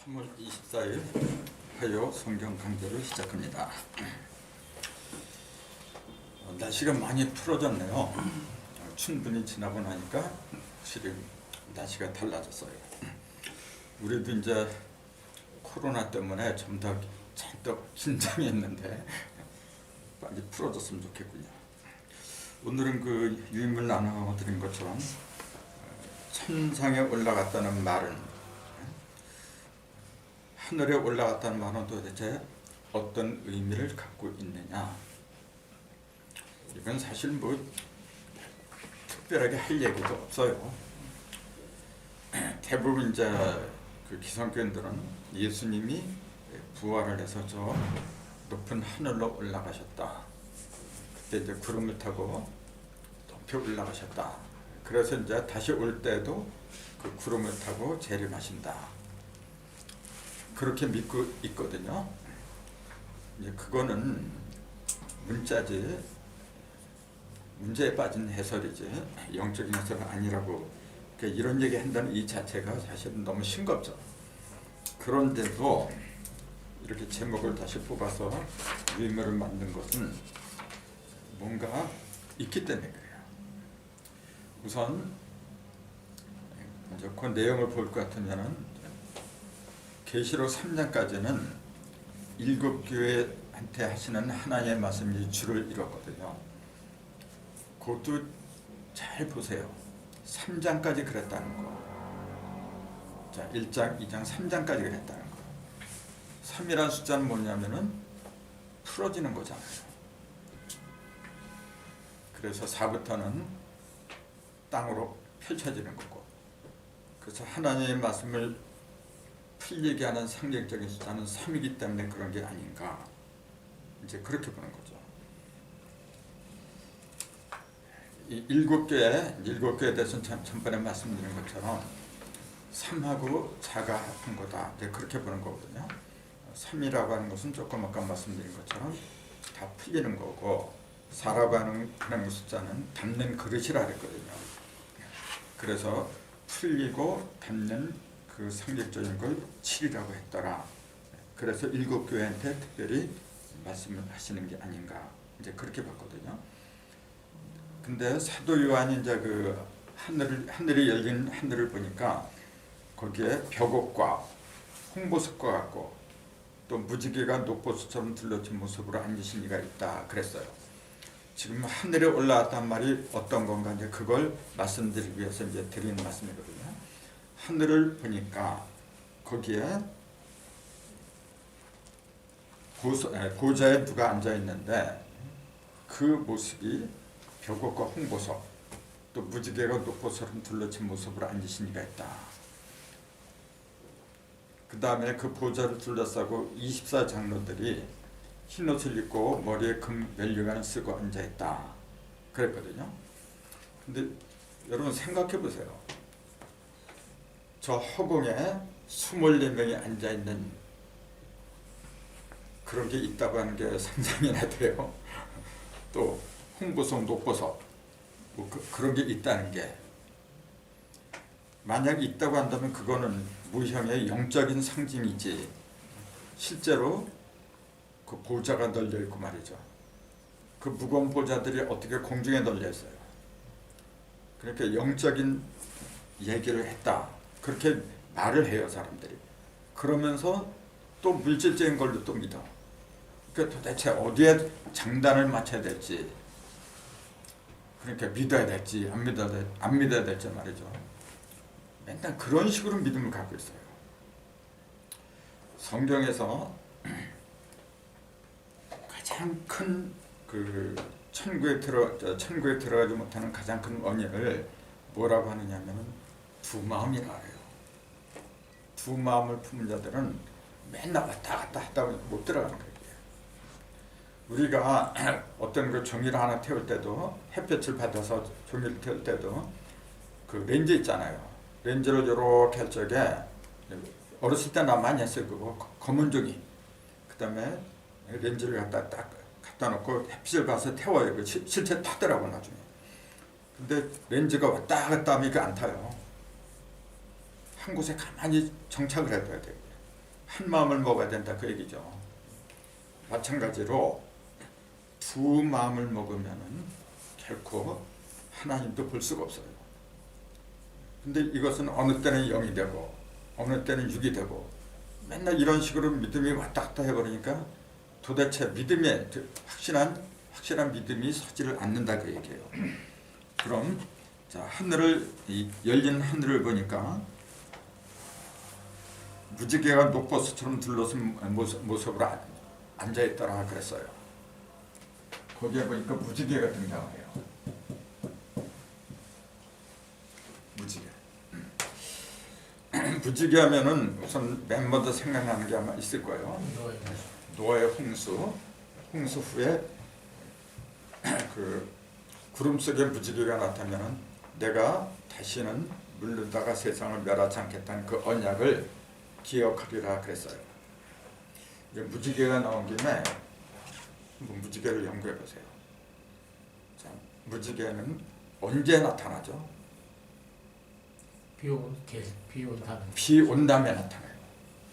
3월 24일 화요 성경 강좌를 시작합니다. 날씨가 많이 풀어졌네요. 춘분이 지나고 나니까 확실히 날씨가 달라졌어요. 우리도 이제 코로나 때문에 좀 더 잔뜩 긴장이 있는데 빨리 풀어졌으면 좋겠군요. 오늘은 그 유인물 나눠드린 것처럼 천상에 올라갔다는 말은, 하늘에 올라갔다는 말은 도대체 어떤 의미를 갖고 있느냐. 이건 사실 뭐 특별하게 할 얘기도 없어요. 대부분 이제 그 기성교인들은 예수님이 부활을 해서 저 높은 하늘로 올라가셨다. 그때 이제 구름을 타고 높이 올라가셨다. 그래서 이제 다시 올 때도 그 구름을 타고 재림하신다. 그렇게 믿고 있거든요. 이제 그거는 문자지, 문제에 빠진 해설이지 영적인 해설은 아니라고. 그러니까 이런 얘기 한다는 이 자체가 사실은 너무 싱겁죠. 그런데도 이렇게 제목을 다시 뽑아서 유인물을 만든 것은 뭔가 있기 때문에 그래요. 우선 이제 그 내용을 볼 것 같으면은 계시록 3장까지는 7교회한테 하시는 하나님의 말씀이 줄을 이뤘거든요. 그것도 잘 보세요. 3장까지 그랬다는 거. 자, 1장, 2장, 3장까지 그랬다는 거. 3이라는 숫자는 뭐냐면은 풀어지는 거잖아요. 그래서 4부터는 땅으로 펼쳐지는 거고. 그래서 하나님의 말씀을 풀리게 하는 상징적인 숫자는 3이기 때문에 그런 게 아닌가. 이제 그렇게 보는 거죠. 이 7교회에 대해서는 전번에 말씀드린 것처럼 3하고 4가 합한 거다. 이제 그렇게 보는 거거든요. 3이라고 하는 것은 조금 아까 말씀드린 것처럼 다 풀리는 거고, 4라고 하는 숫자는 담는 그릇이라 그랬거든요. 그래서 풀리고 담는 그 상징적인 걸 7이라고 했더라. 그래서 7교회한테 특별히 말씀을 하시는 게 아닌가. 이제 그렇게 봤거든요. 근데 사도 요한이 이제 그 하늘이 열린 하늘을 보니까 거기에 벽옥과 홍보석과 같고 또 무지개가 녹보수처럼 둘러진 모습으로 앉으신 이가 있다 그랬어요. 지금 하늘에 올라왔단 말이 어떤 건가, 이제 그걸 말씀드리기 위해서 이제 드리는 말씀이거든요. 하늘을 보니까 거기에 고자에 누가 앉아 있는데 그 모습이 벽옥과 홍보석 또 무지개가 녹보처럼 둘러진 모습으로 앉으신 이가 있다. 그 다음에 그 보좌를 둘러싸고 24장로들이 흰옷을 입고 머리에 금 면류관을 쓰고 앉아있다 그랬거든요. 근데 여러분 생각해 보세요. 저 허공에 24명이 앉아있는 그런 게 있다고 하는 게 상상이나 돼요. 또 홍보석, 녹보석 뭐 그런 게 있다는 게, 만약 있다고 한다면 그거는 무형의 영적인 상징이지 실제로 그 보좌가 널려 있고 말이죠. 그 무거운 보좌들이 어떻게 공중에 널려 있어요. 그러니까 영적인 얘기를 했다 그렇게 말을 해요, 사람들이. 그러면서 또 물질적인 걸로 또 믿어. 그러니까 도대체 어디에 장단을 맞춰야 될지, 그러니까 믿어야 될지 안 믿어야 될지 말이죠. 맨날 그런 식으로 믿음을 갖고 있어요. 성경에서 가장 큰 그 천국에 들어가지 못하는 가장 큰 원인을 뭐라고 하느냐면 두 마음이라 해요. 두 마음을 품은 자들은 맨날 왔다 갔다 하다 보니 못 들어가는 거예요. 우리가 어떤 그 종이를 하나 태울 때도, 햇볕을 받아서 종이를 태울 때도 그 렌즈 있잖아요. 렌즈를 이렇게 할 적에 어렸을 때 나 많이 했어요. 그거 검은 종이. 그 다음에 렌즈를 갖다 놓고 햇빛을 봐서 태워요. 그 실제 타더라고 나중에. 근데 렌즈가 왔다 갔다 하면 이게 안 타요. 한 곳에 가만히 정착을 해둬야 돼요. 한 마음을 먹어야 된다 그 얘기죠. 마찬가지로 두 마음을 먹으면은 결코 하나님도 볼 수가 없어요. 근데 이것은 어느 때는 영이 되고 어느 때는 육이 되고 맨날 이런 식으로 믿음이 왔다 갔다 해버리니까 도대체 믿음에 확실한 믿음이 서지를 않는다 그 얘기예요. 그럼 자, 하늘을 열린 하늘을 보니까 무지개가 녹버섯처럼 둘러쓴 모습으로 앉아있더라 그랬어요. 거기에 보니까 무지개가 등장해요. 무지개. 무지개 하면은 우선 맨 먼저 생각나는 게 아마 있을 거예요. 노아의 홍수 후에 그 구름 속에 무지개가 나타나면 내가 다시는 물르다가 세상을 멸하지 않겠다는 그 언약을 기억하리라 그랬어요. 이제 무지개가 나온 김에 한번 무지개를 연구해 보세요. 자, 무지개는 언제 나타나죠? 비 온 다음에. 비 온 다음에 나타나요.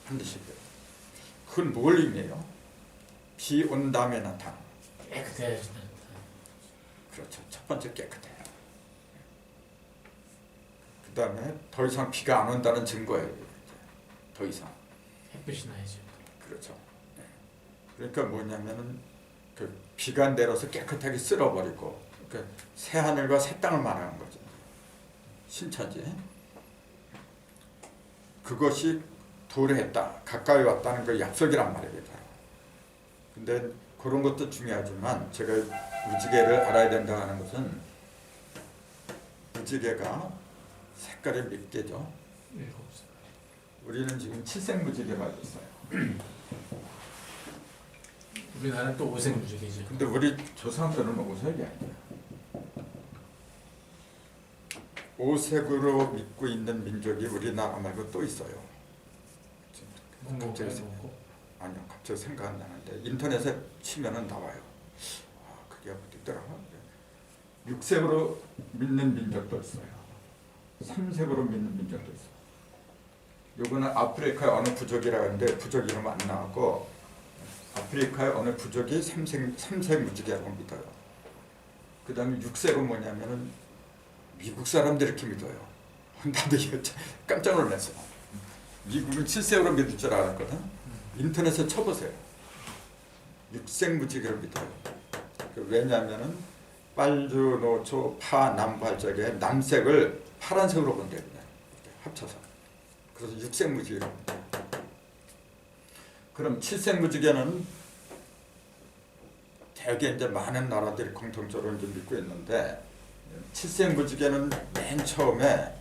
반드시. 그건 뭘 의미해요? 비 온 다음에 나타나. 깨끗해진다. 그렇죠. 첫 번째 깨끗해요. 그 다음에 더 이상 비가 안 온다는 증거예요. 더 이상. 햇빛이 나야죠. 그렇죠. 그러니까 뭐냐면은 그 비가 내려서 깨끗하게 쓸어버리고 그 새 하늘과 새 땅을 말하는 거죠. 신천지. 그것이 도래했다, 가까이 왔다는 그 약속이란 말이에요. 근데 그런 것도 중요하지만 제가 무지개를 알아야 된다 하는 것은 무지개가 색깔이 몇 개죠? 7살. 우리는 지금 칠색무지개로 알고 있어요. 우리나라는 또 오색무지개죠. 근데 우리 조상들은 오색이 아니에요. 오색으로 믿고 있는 민족이 우리나라 말고 또 있어요. 아니요, 갑자기 생각 안 나는데 인터넷에 치면은 나와요. 그게 어디더라? 육색으로 믿는 민족도 있어요. 삼색으로 믿는 민족도 있어요. 요거는 아프리카의 어느 부족이라고 하는데 부족 이름 안 나왔고 아프리카의 어느 부족이 삼색 무지개라고 믿어요. 그 다음에 육색은 뭐냐면은 미국 사람들이 이렇게 믿어요. 나도 이거 깜짝 놀랐어. 미국은 칠색으로 믿을 줄 알았거든. 인터넷에 쳐보세요. 육색 무지개를 믿어요. 왜냐하면은 빨주, 노초, 파, 남부 할 적에 남색을 파란색으로 본대요. 합쳐서. 그래서 육색 무지개로 본대요. 그럼 칠색 무지개는 대개 이제 많은 나라들이 공통적으로 이제 믿고 있는데 칠색 무지개는 맨 처음에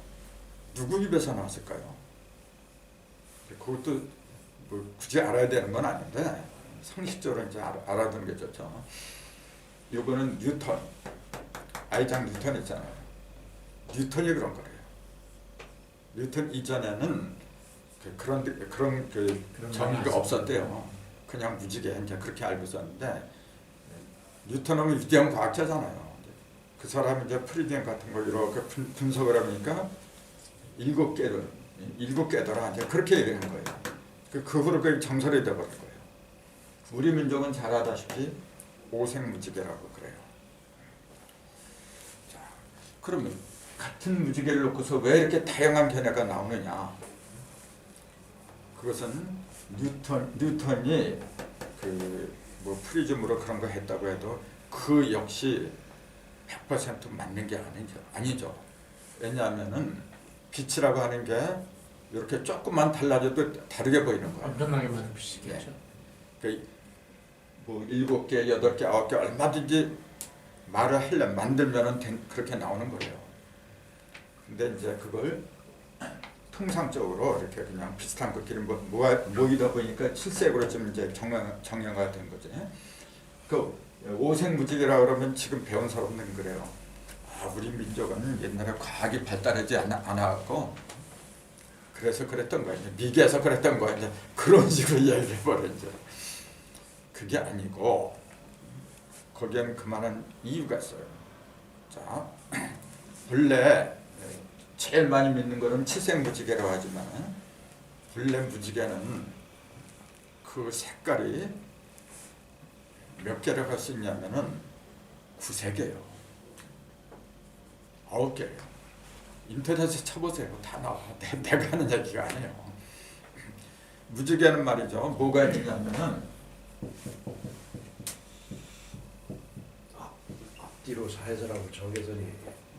누구 입에서 나왔을까요? 그것도 뭐 굳이 알아야 되는 건 아닌데 상식적으로 이제 알아두는 게 좋죠. 이거는 뉴턴, 아이작 뉴턴 있잖아요. 뉴턴이 그런 거래요. 뉴턴 이전에는 그런 정의가 없었대요. 그냥 무지개 이제 그렇게 알고 있었는데 뉴턴은 위대한 과학자잖아요. 그 사람이 이제 프리디움 같은 걸 이렇게 분석을 하니까 7개더라. 이제 그렇게 얘기한 거예요. 그 후로 그 정설이 되어버린 거예요. 우리 민족은 잘 아다시피 오색무지개라고 그래요. 자, 그러면 같은 무지개를 놓고서 왜 이렇게 다양한 견해가 나오느냐? 그것은 뉴턴이 그 뭐 프리즘으로 그런 거 했다고 해도 그 역시 100% 맞는 게 아니죠. 왜냐하면은 빛이라고 하는 게 이렇게 조금만 달라져도 다르게 보이는 거예요. 엄청나게 많은 빛이겠죠. 그 뭐 7개, 8개, 9개 얼마든지 말을 하려면 만들면은 그렇게 나오는 거예요. 근데 이제 그걸 통상적으로 이렇게 그냥 비슷한 것끼리 모이다 보니까 칠색으로 좀 이제 정형화가 된 거죠. 그 오색 무지개라 그러면 지금 배운 사람들은 그래요. 우리 민족은 옛날에 과학이 발달하지 않았고 그래서 그랬던 거야. 미개해서 그랬던 거야. 이제 그런 식으로 이야기를 해버려 이제. 그게 아니고 거기에는 그만한 이유가 있어요. 자, 본래 제일 많이 믿는 거는 칠색 무지개라고 하지만 본래 무지개는 그 색깔이 몇 개를 할 수 있냐면은 9세개요. 9개요. 인터넷에 쳐보세요. 다 나와. 내가 하는 얘기가 아니에요. 무지개는 말이죠. 뭐가 있냐면은 앞뒤로 사회설하고 적외선이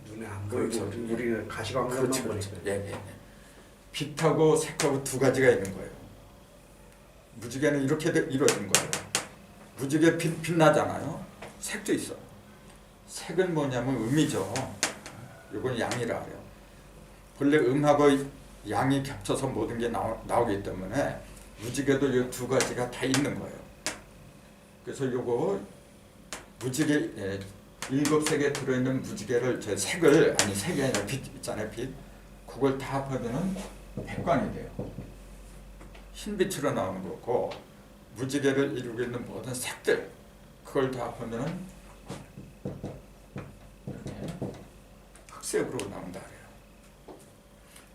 눈에 안 그렇죠. 보이고 우리는 가시광선만 그렇죠, 보니까. 그렇죠. 예, 예, 예. 빛하고 색하고 두 가지가 있는 거예요. 무지개는 이렇게 이루어진 거예요. 무지개 빛나잖아요. 색도 있어. 색은 뭐냐면 음이죠. 이건 양이라 그래요. 본래 음하고 양이 겹쳐서 모든 게 나오기 때문에 무지개도 이 두 가지가 다 있는 거예요. 그래서 요거 무지개 7색에 들어있는 무지개를 제 색을 아니 색이 아니라 빛 있잖아요. 빛 그걸 다 합하면은 백광이 돼요. 흰빛으로 나오는 거고 무지개를 이루고 있는 모든 색들 그걸 다 합하면은 이렇게 흑색으로 나온다 그래요.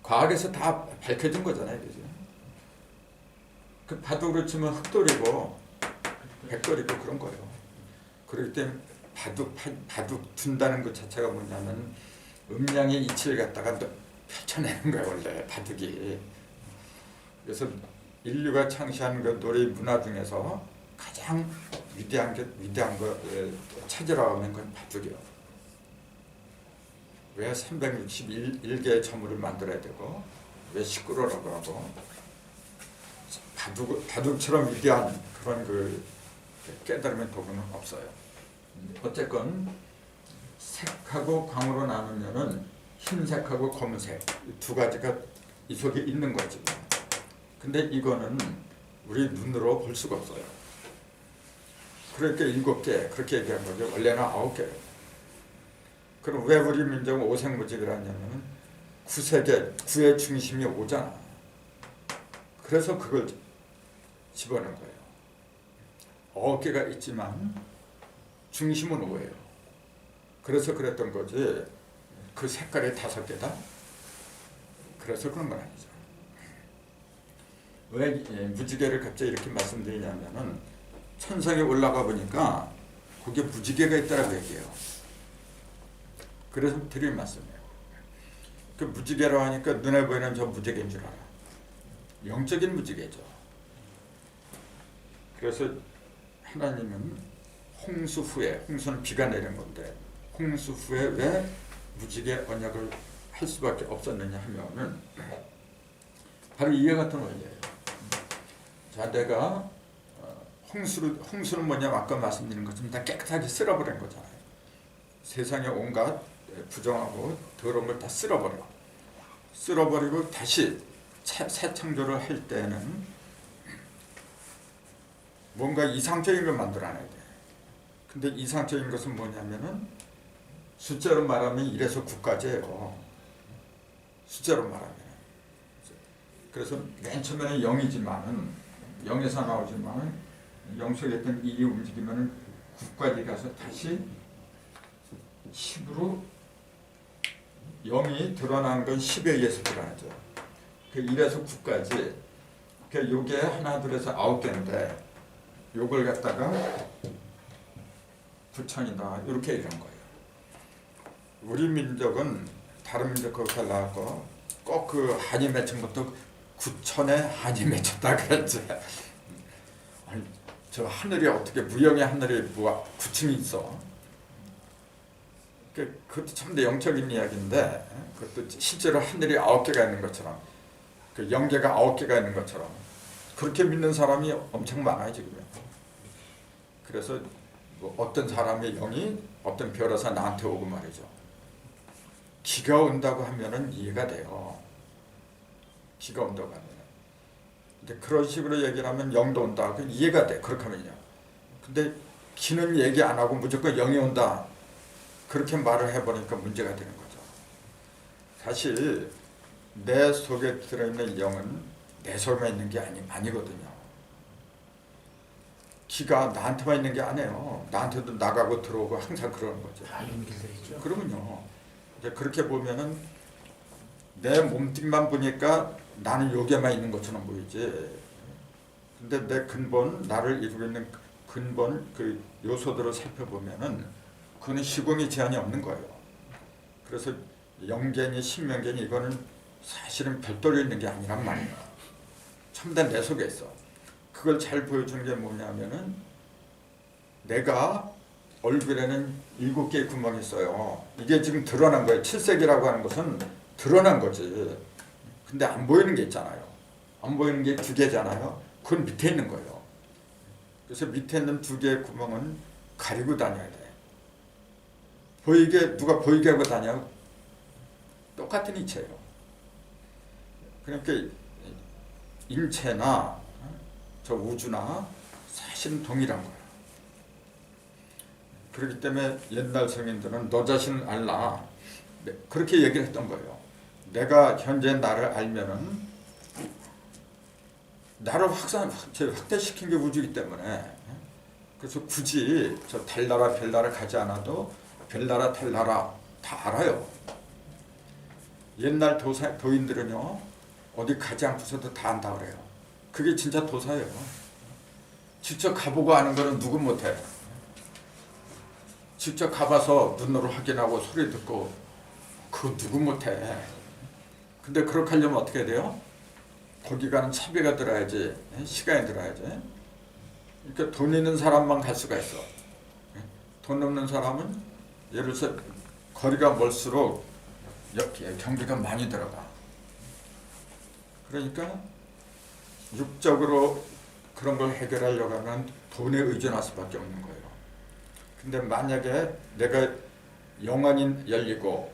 과학에서 다 밝혀진 거잖아요, 그죠? 그 바둑으로 치면 흑돌이고 백돌이고 그런 거예요. 그렇기 때문에 바둑 둔다는 것 자체가 뭐냐면 음양의 이치를 갖다가 펼쳐내는 거예요, 원래 바둑이. 그래서 인류가 창시한 그 놀이 문화 중에서 가장 위대한 거 찾으라고 하면 그건 바둑이요. 왜 361개의 점을 만들어야 되고 왜 19로라고 하고 바둑처럼 위대한 그런 그 깨달음의 도구는 없어요. 어쨌건 색하고 광으로 나누면은 흰색하고 검은색 두 가지가 이 속에 있는 거지. 근데 이거는 우리 눈으로 볼 수가 없어요. 그러니까 7개 그렇게 얘기한 거죠. 원래는 9개. 그럼 왜 우리 민족은 오색무지개를 하냐면 9색의 9의 중심이 5잖아. 그래서 그걸 집어넣은 거예요. 9개가 있지만 중심은 5예요. 그래서 그랬던 거지 그 색깔이 5개다? 그래서 그런 건 아니죠. 왜 무지개를 갑자기 이렇게 말씀드리냐면은 천상에 올라가 보니까 거기에 무지개가 있다고 얘기해요. 그래서 드릴 말씀이에요. 그 무지개라고 하니까 눈에 보이는 저 무지개인 줄 알아. 영적인 무지개죠. 그래서 하나님은 홍수 후에, 홍수는 비가 내린 건데 홍수 후에 왜 무지개 언약을 할 수밖에 없었느냐 하면은 바로 이와 같은 원리예요. 자, 내가 홍수는 뭐냐면 아까 말씀드린 것처럼 다 깨끗하게 쓸어버린 거잖아요. 세상에 온갖 부정하고 더러운 걸 다 쓸어버리고 다시 새 창조를 할 때는 뭔가 이상적인 걸 만들어내야 돼. 근데 이상적인 것은 뭐냐면은 숫자로 말하면 1에서 9까지예요. 숫자로 말하면. 그래서 맨 처음에는 0이지만은 0에서 나오지만은 0 속에 있던 1이 움직이면은 9까지 가서 다시 10으로 0이 드러난 건 10에 의해서 드러나죠. 그 1에서 9까지 그 요게 하나 둘에서 9개인데 요걸 갖다가 9천이다 이렇게 얘기한 거예요. 우리 민족은 다른 민족하고 달라고 꼭 그 한이 맺힌 것도 9천에 한이 맺혔다 그랬지. 아니 저 하늘이 어떻게 무형의 하늘에 뭐 9층이 있어? 그것도 참 영적인 이야기인데 그것도 실제로 하늘이 9개가 있는 것처럼 그 영계가 9개가 있는 것처럼 그렇게 믿는 사람이 엄청 많아요 지금. 그래서 뭐 어떤 사람의 영이 어떤 별에서 나한테 오고 말이죠. 기가 온다고 하면은 이해가 돼요. 기가 온다고 하면. 근데 그런 식으로 얘기를 하면 영도 온다. 그 이해가 돼. 그렇게 하면요. 근데 기는 얘기 안 하고 무조건 영이 온다. 그렇게 말을 해버리니까 문제가 되는 거죠. 사실 내 속에 들어있는 영은 내 속에만 있는 게 아니거든요. 기가 나한테만 있는 게 아니에요. 나한테도 나가고 들어오고 항상 그러는 거죠. 다 연결돼 있죠. 그러면요. 이제 그렇게 보면은 내 몸뚱이만 보니까 나는 여기에만 있는 것처럼 보이지. 근데 내 근본, 나를 이루고 있는 근본 그 요소들을 살펴보면은 그거는 시공의 제한이 없는 거예요. 그래서 영계니 신명계니 이거는 사실은 별도로 있는 게 아니란 말이에요. 첨단 내 속에 있어. 그걸 잘 보여주는 게 뭐냐면은 내가 얼굴에는 7개의 구멍이 있어요. 이게 지금 드러난 거예요. 칠색이라고 하는 것은 드러난 거지. 근데 안 보이는 게 있잖아요. 안 보이는 게 2개잖아요. 그건 밑에 있는 거예요. 그래서 밑에 있는 2개의 구멍은 가리고 다녀야 돼. 보이게, 누가 보이게 하고 다녀? 똑같은 이체예요. 그러니까 인체나 저 우주나 사실은 동일한 거예요. 그렇기 때문에 옛날 성인들은 너 자신을 알라, 그렇게 얘기를 했던 거예요. 내가 현재 나를 알면은 나를 확대시킨 게 우주이기 때문에, 그래서 굳이 저 달나라 별나라 가지 않아도 별나라 달나라 다 알아요. 옛날 도인들은요 어디 가지 않고서도 다 안다 그래요. 그게 진짜 도사예요. 직접 가보고 아는 거는 누구 못해. 직접 가봐서 눈으로 확인하고 소리 듣고 그거 누구 못해. 근데 그렇게 하려면 어떻게 해야 돼요? 거기 가는 차비가 들어야지, 시간이 들어야지. 그러니까 돈 있는 사람만 갈 수가 있어. 돈 없는 사람은 예를 들어서 거리가 멀수록 경비가 많이 들어가. 그러니까 육적으로 그런 걸 해결하려고 하면 돈에 의존할 수밖에 없는 거예요. 근데 만약에 내가 영안이 열리고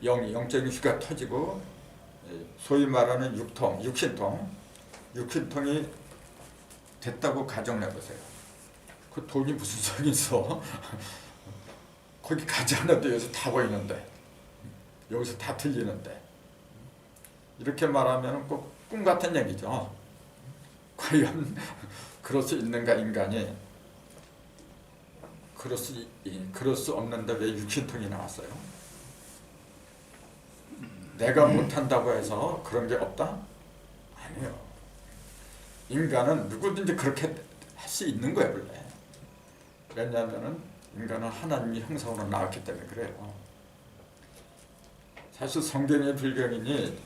영적인 휘가 터지고 소위 말하는 육신통이 됐다고 가정해보세요. 그 돈이 무슨 소용이 있어? 거기 가지 않아도 여기서 다 보이는데, 여기서 다 들리는데. 이렇게 말하면 꼭 꿈 같은 얘기죠. 과연 그럴 수 있는가 인간이? 그럴 수 없는데 왜 육신통이 나왔어요? 내가 못한다고 해서 그런 게 없다? 아니에요. 인간은 누구든지 그렇게 할 수 있는 거예요, 원래. 왜냐하면 인간은 하나님의 형상으로 나왔기 때문에 그래요. 사실 성경의 불경이니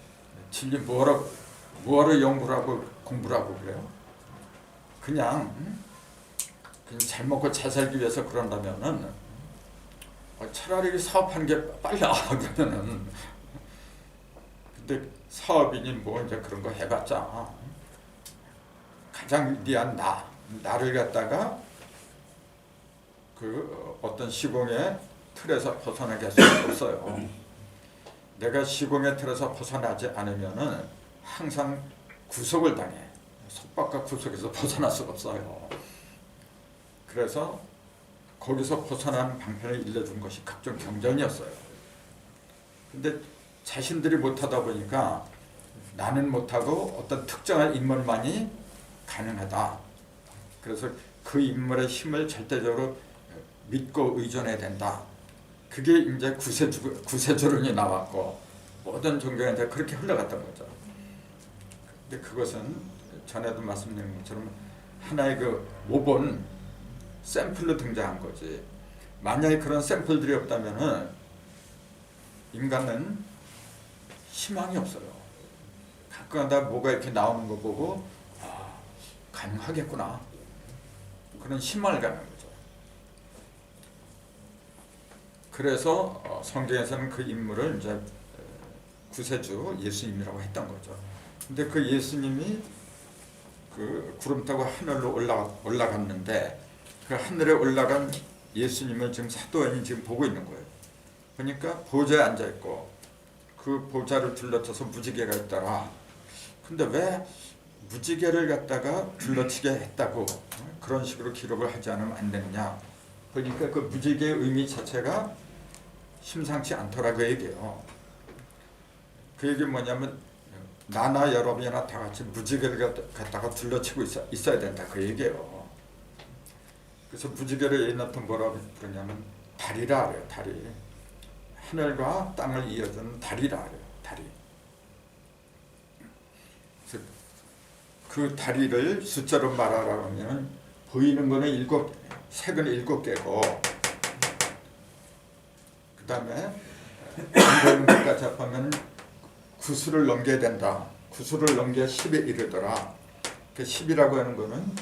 진리 뭐하러 연구를 하고 공부를 하고 그래요? 그냥 잘 먹고 잘 살기 위해서 그런다면은 차라리 사업하는 게 빨리 나와 그러면은. 근데 사업이니 뭐 이제 그런 거 해봤자 가장 위대한 나를 갖다가 그 어떤 시공의 틀에서 벗어나게 할 수가 없어요. 내가 시공의 틀에서 벗어나지 않으면은 항상 구속을 당해. 속박과 구속에서 벗어날 수가 없어요. 그래서 거기서 벗어나는 방편을 일러준 것이 각종 경전이었어요. 근데 자신들이 못하다 보니까 나는 못하고 어떤 특정한 인물만이 가능하다. 그래서 그 인물의 힘을 절대적으로 믿고 의존해야 된다. 그게 이제 구세주론이 나왔고 모든 종교가 이제 그렇게 흘러갔던 거죠. 근데 그것은 전에도 말씀드린 것처럼 하나의 그 모본 샘플로 등장한 거지. 만약에 그런 샘플들이 없다면은 인간은 희망이 없어요. 가끔가다 뭐가 이렇게 나오는 거 보고 가능하겠구나. 그런 희망을 갖는 거죠. 그래서 성경에서는 그 인물을 이제 구세주 예수님이라고 했던 거죠. 근데 그 예수님이 그 구름 타고 하늘로 올라갔는데 그 하늘에 올라간 예수님을 지금 사도행이 지금 보고 있는 거예요. 그러니까 보좌에 앉아 있고 그 보좌를 둘러쳐서 무지개가 있더라. 근데 왜 무지개를 갖다가 둘러치게 했다고 그런 식으로 기록을 하지 않으면 안 되느냐? 그러니까 그 무지개의 의미 자체가 심상치 않더라고 얘기해요. 그 얘기 뭐냐면 나나 여러분이나 다 같이 무지개를 갖다가 둘러치고 있어야 된다 그 얘기예요. 그래서 무지개를 옛날부터 뭐라고 그러냐면 달이라 그래요. 달이 하늘과 땅을 이어주는 달이라 그래요. 달이. 그래서 그 다리를 숫자로 말하라고 하면 보이는 거는 색은 7개고 그 다음에 안 보이는 것까지 합하면 구수를 넘겨야 된다. 구수를 넘겨야 10에 이르더라. 그 10이라고 하는 거는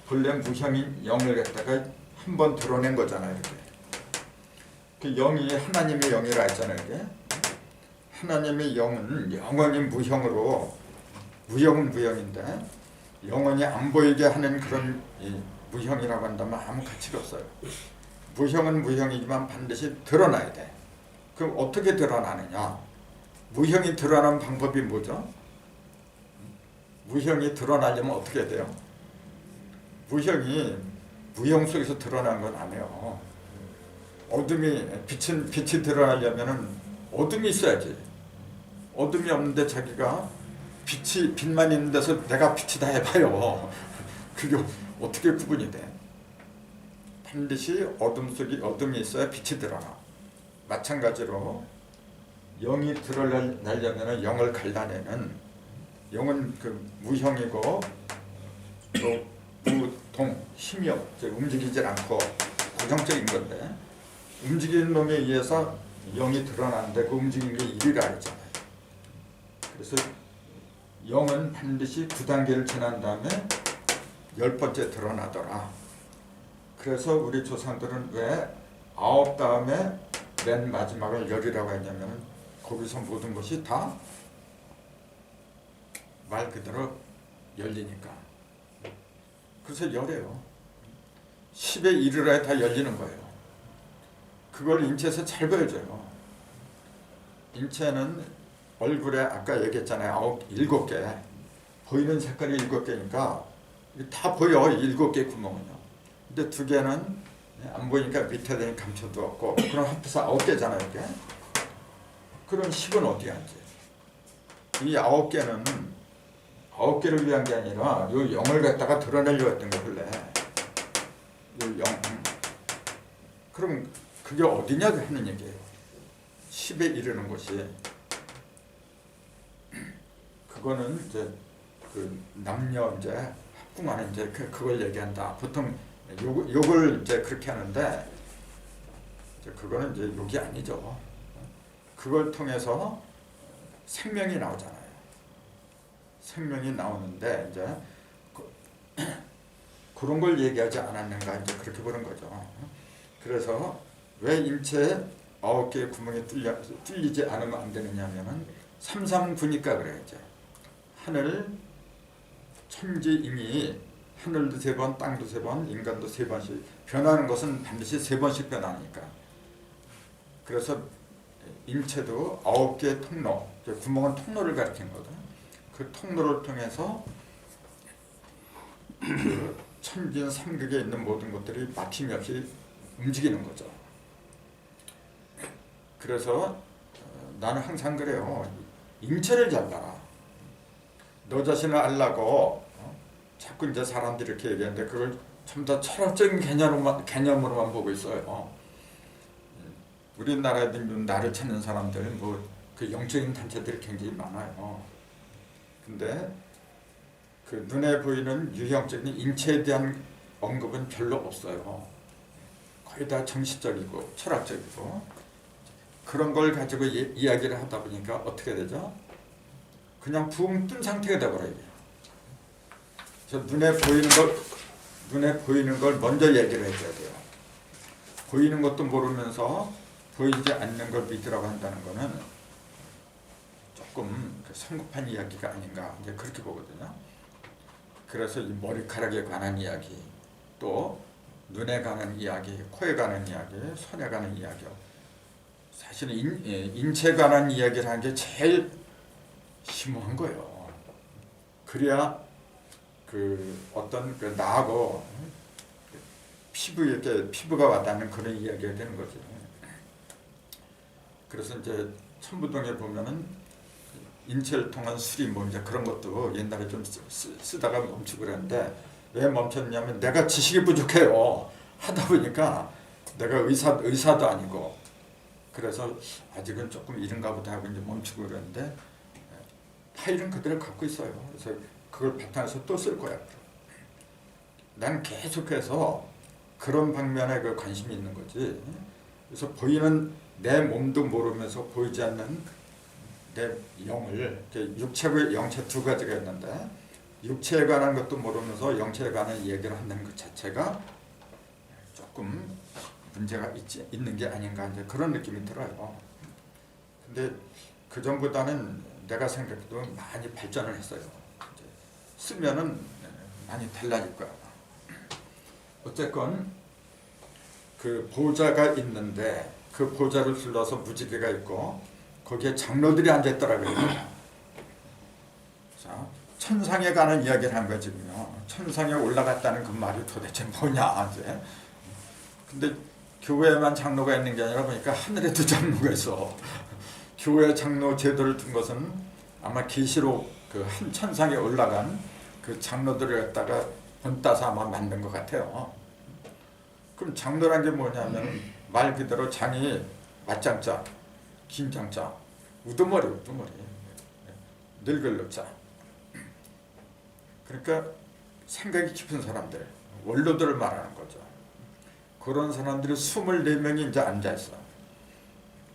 본래 무형인 0을 갖다가 한 번 드러낸 거잖아요. 이렇게. 그 0이 하나님의 0이라 했잖아요. 이게. 하나님의 0은 영원히 무형으로, 무형은 무형인데 영원히 안 보이게 하는 그런 무형이라고 한다면 아무 가치가 없어요. 무형은 무형이지만 반드시 드러나야 돼. 그럼 어떻게 드러나느냐? 무형이 드러나는 방법이 뭐죠? 무형이 드러나려면 어떻게 돼요? 무형이 무형 속에서 드러나는 건 아니에요. 빛이 드러나려면은 어둠이 있어야지. 어둠이 없는데 자기가 빛만 있는 데서 내가 빛이다 해봐요. 그게 어떻게 구분이 돼? 반드시 어둠이 있어야 빛이 드러나. 마찬가지로 영이 드러나려면 영을 갈라내는, 영은 그 무형이고 또 무동, 힘이 움직이질 않고 고정적인 건데 움직이는 놈에 의해서 영이 드러나는데 그 움직이는 게 일이라 했잖아요. 그래서 영은 반드시 9단계를 지난 다음에 10번째 드러나더라. 그래서 우리 조상들은 왜 9 다음에 맨 마지막을 열이라고 했냐면 거기서 모든 것이 다 말 그대로 열리니까. 그래서 열해요. 10에 이르러야 다 열리는 거예요. 그걸 인체에서 잘 보여줘요. 인체는 얼굴에 아까 얘기했잖아요. 7개. 보이는 색깔이 7개니까 다 보여. 7개 구멍은요. 근데 2개는 안 보이니까 밑에 감춰두었고, 그럼 합해서 9개잖아요. 이게. 그럼 10은 어디 앉지? 이 9개는 9개를 위한 게 아니라 요 0을 갖다가 드러내려고 했던 거 원래. 요 0. 그럼 그게 어디냐 하는 얘기예요. 10에 이르는 것이. 그거는 이제 그 남녀 이제 합궁하는 이제 그걸 얘기한다. 보통 욕을 이제 그렇게 하는데 이제 그거는 이제 욕이 아니죠. 그걸 통해서 생명이 나오잖아요. 생명이 나오는데 이제 그런 걸 얘기하지 않았는가 이제 그렇게 보는 거죠. 그래서 왜 인체에 9개의 구멍이 뚫리지 않으면 안 되느냐면은 339니까 그래요. 이제 하늘 천지임이 하늘도 3번, 땅도 3번, 인간도 3번씩 변하는 것은 반드시 3번씩 변하니까. 그래서 인체도 9개의 통로, 구멍은 통로를 가리키는 거거든요. 그 통로를 통해서 그 천진 삼극에 있는 모든 것들이 막힘이 없이 움직이는 거죠. 그래서 나는 항상 그래요. 인체를 잘 봐라. 너 자신을 알라고 자꾸 이제 사람들이 이렇게 얘기하는데 그걸 전부 다 철학적인 개념으로만 보고 있어요. 우리나라에 있는 나를 찾는 사람들은 그 영적인 단체들이 굉장히 많아요. 근데 그 눈에 보이는 유형적인 인체에 대한 언급은 별로 없어요. 거의 다 정신적이고 철학적이고 그런 걸 가지고 이야기를 하다 보니까 어떻게 되죠? 그냥 붕 뜬 상태가 되버려요. 그래서 눈에 보이는 걸 먼저 얘기를 해줘야 돼요. 보이는 것도 모르면서 보이지 않는 걸 믿으라고 한다는 거는 조금 성급한 이야기가 아닌가 이제 그렇게 보거든요. 그래서 이 머리카락에 관한 이야기, 또 눈에 관한 이야기, 코에 관한 이야기, 손에 관한 이야기, 사실은 인체에 관한 이야기를 하는 게 제일 심오한 거예요. 그래야 그 어떤 그 나하고 피부가 와닿는 그런 이야기가 되는 거죠. 그래서 이제 천부동에 보면은 인체를 통한 수리 이제 그런 것도 옛날에 좀 쓰다가 멈추고 그랬는데 왜 멈췄냐면 내가 지식이 부족해요. 하다 보니까 내가 의사도 아니고 그래서 아직은 조금 이른가 보다 하고 이제 멈추고 그랬는데 파일은 그대로 갖고 있어요. 그래서 그걸 바탕에서 또 쓸 거야. 난 계속해서 그런 방면에 그 관심이 있는 거지. 그래서 보이는 내 몸도 모르면서 보이지 않는 내 영을, 육체와 영체 두 가지가 있는데 육체에 관한 것도 모르면서 영체에 관한 얘기를 한다는 것 자체가 조금 문제가 있는 게 아닌가 이제 그런 느낌이 들어요. 근데 그 전보다는 내가 생각해도 많이 발전을 했어요. 이제 쓰면은 많이 달라질 거야. 어쨌건 그 보좌가 있는데 그 보좌를 둘러서 무지개가 있고 거기에 장로들이 앉아있더라고요. 자, 천상에 관한 이야기를 한 거야 지금요. 천상에 올라갔다는 그 말이 도대체 뭐냐 이제. 근데 교회에만 장로가 있는 게 아니라 보니까 하늘에도 장로가 있어. 교회 장로 제도를 둔 것은 아마 계시록 그 한 천상에 올라간 그 장로들을 갖다가 본따서 아마 만든 것 같아요. 그럼 장로란 게 뭐냐면 말 그대로 장이 맞장자, 긴 장자, 우두머리, 늙을 자. 그러니까 생각이 깊은 사람들, 원로들을 말하는 거죠. 그런 사람들이 24명이 이제 앉아있어.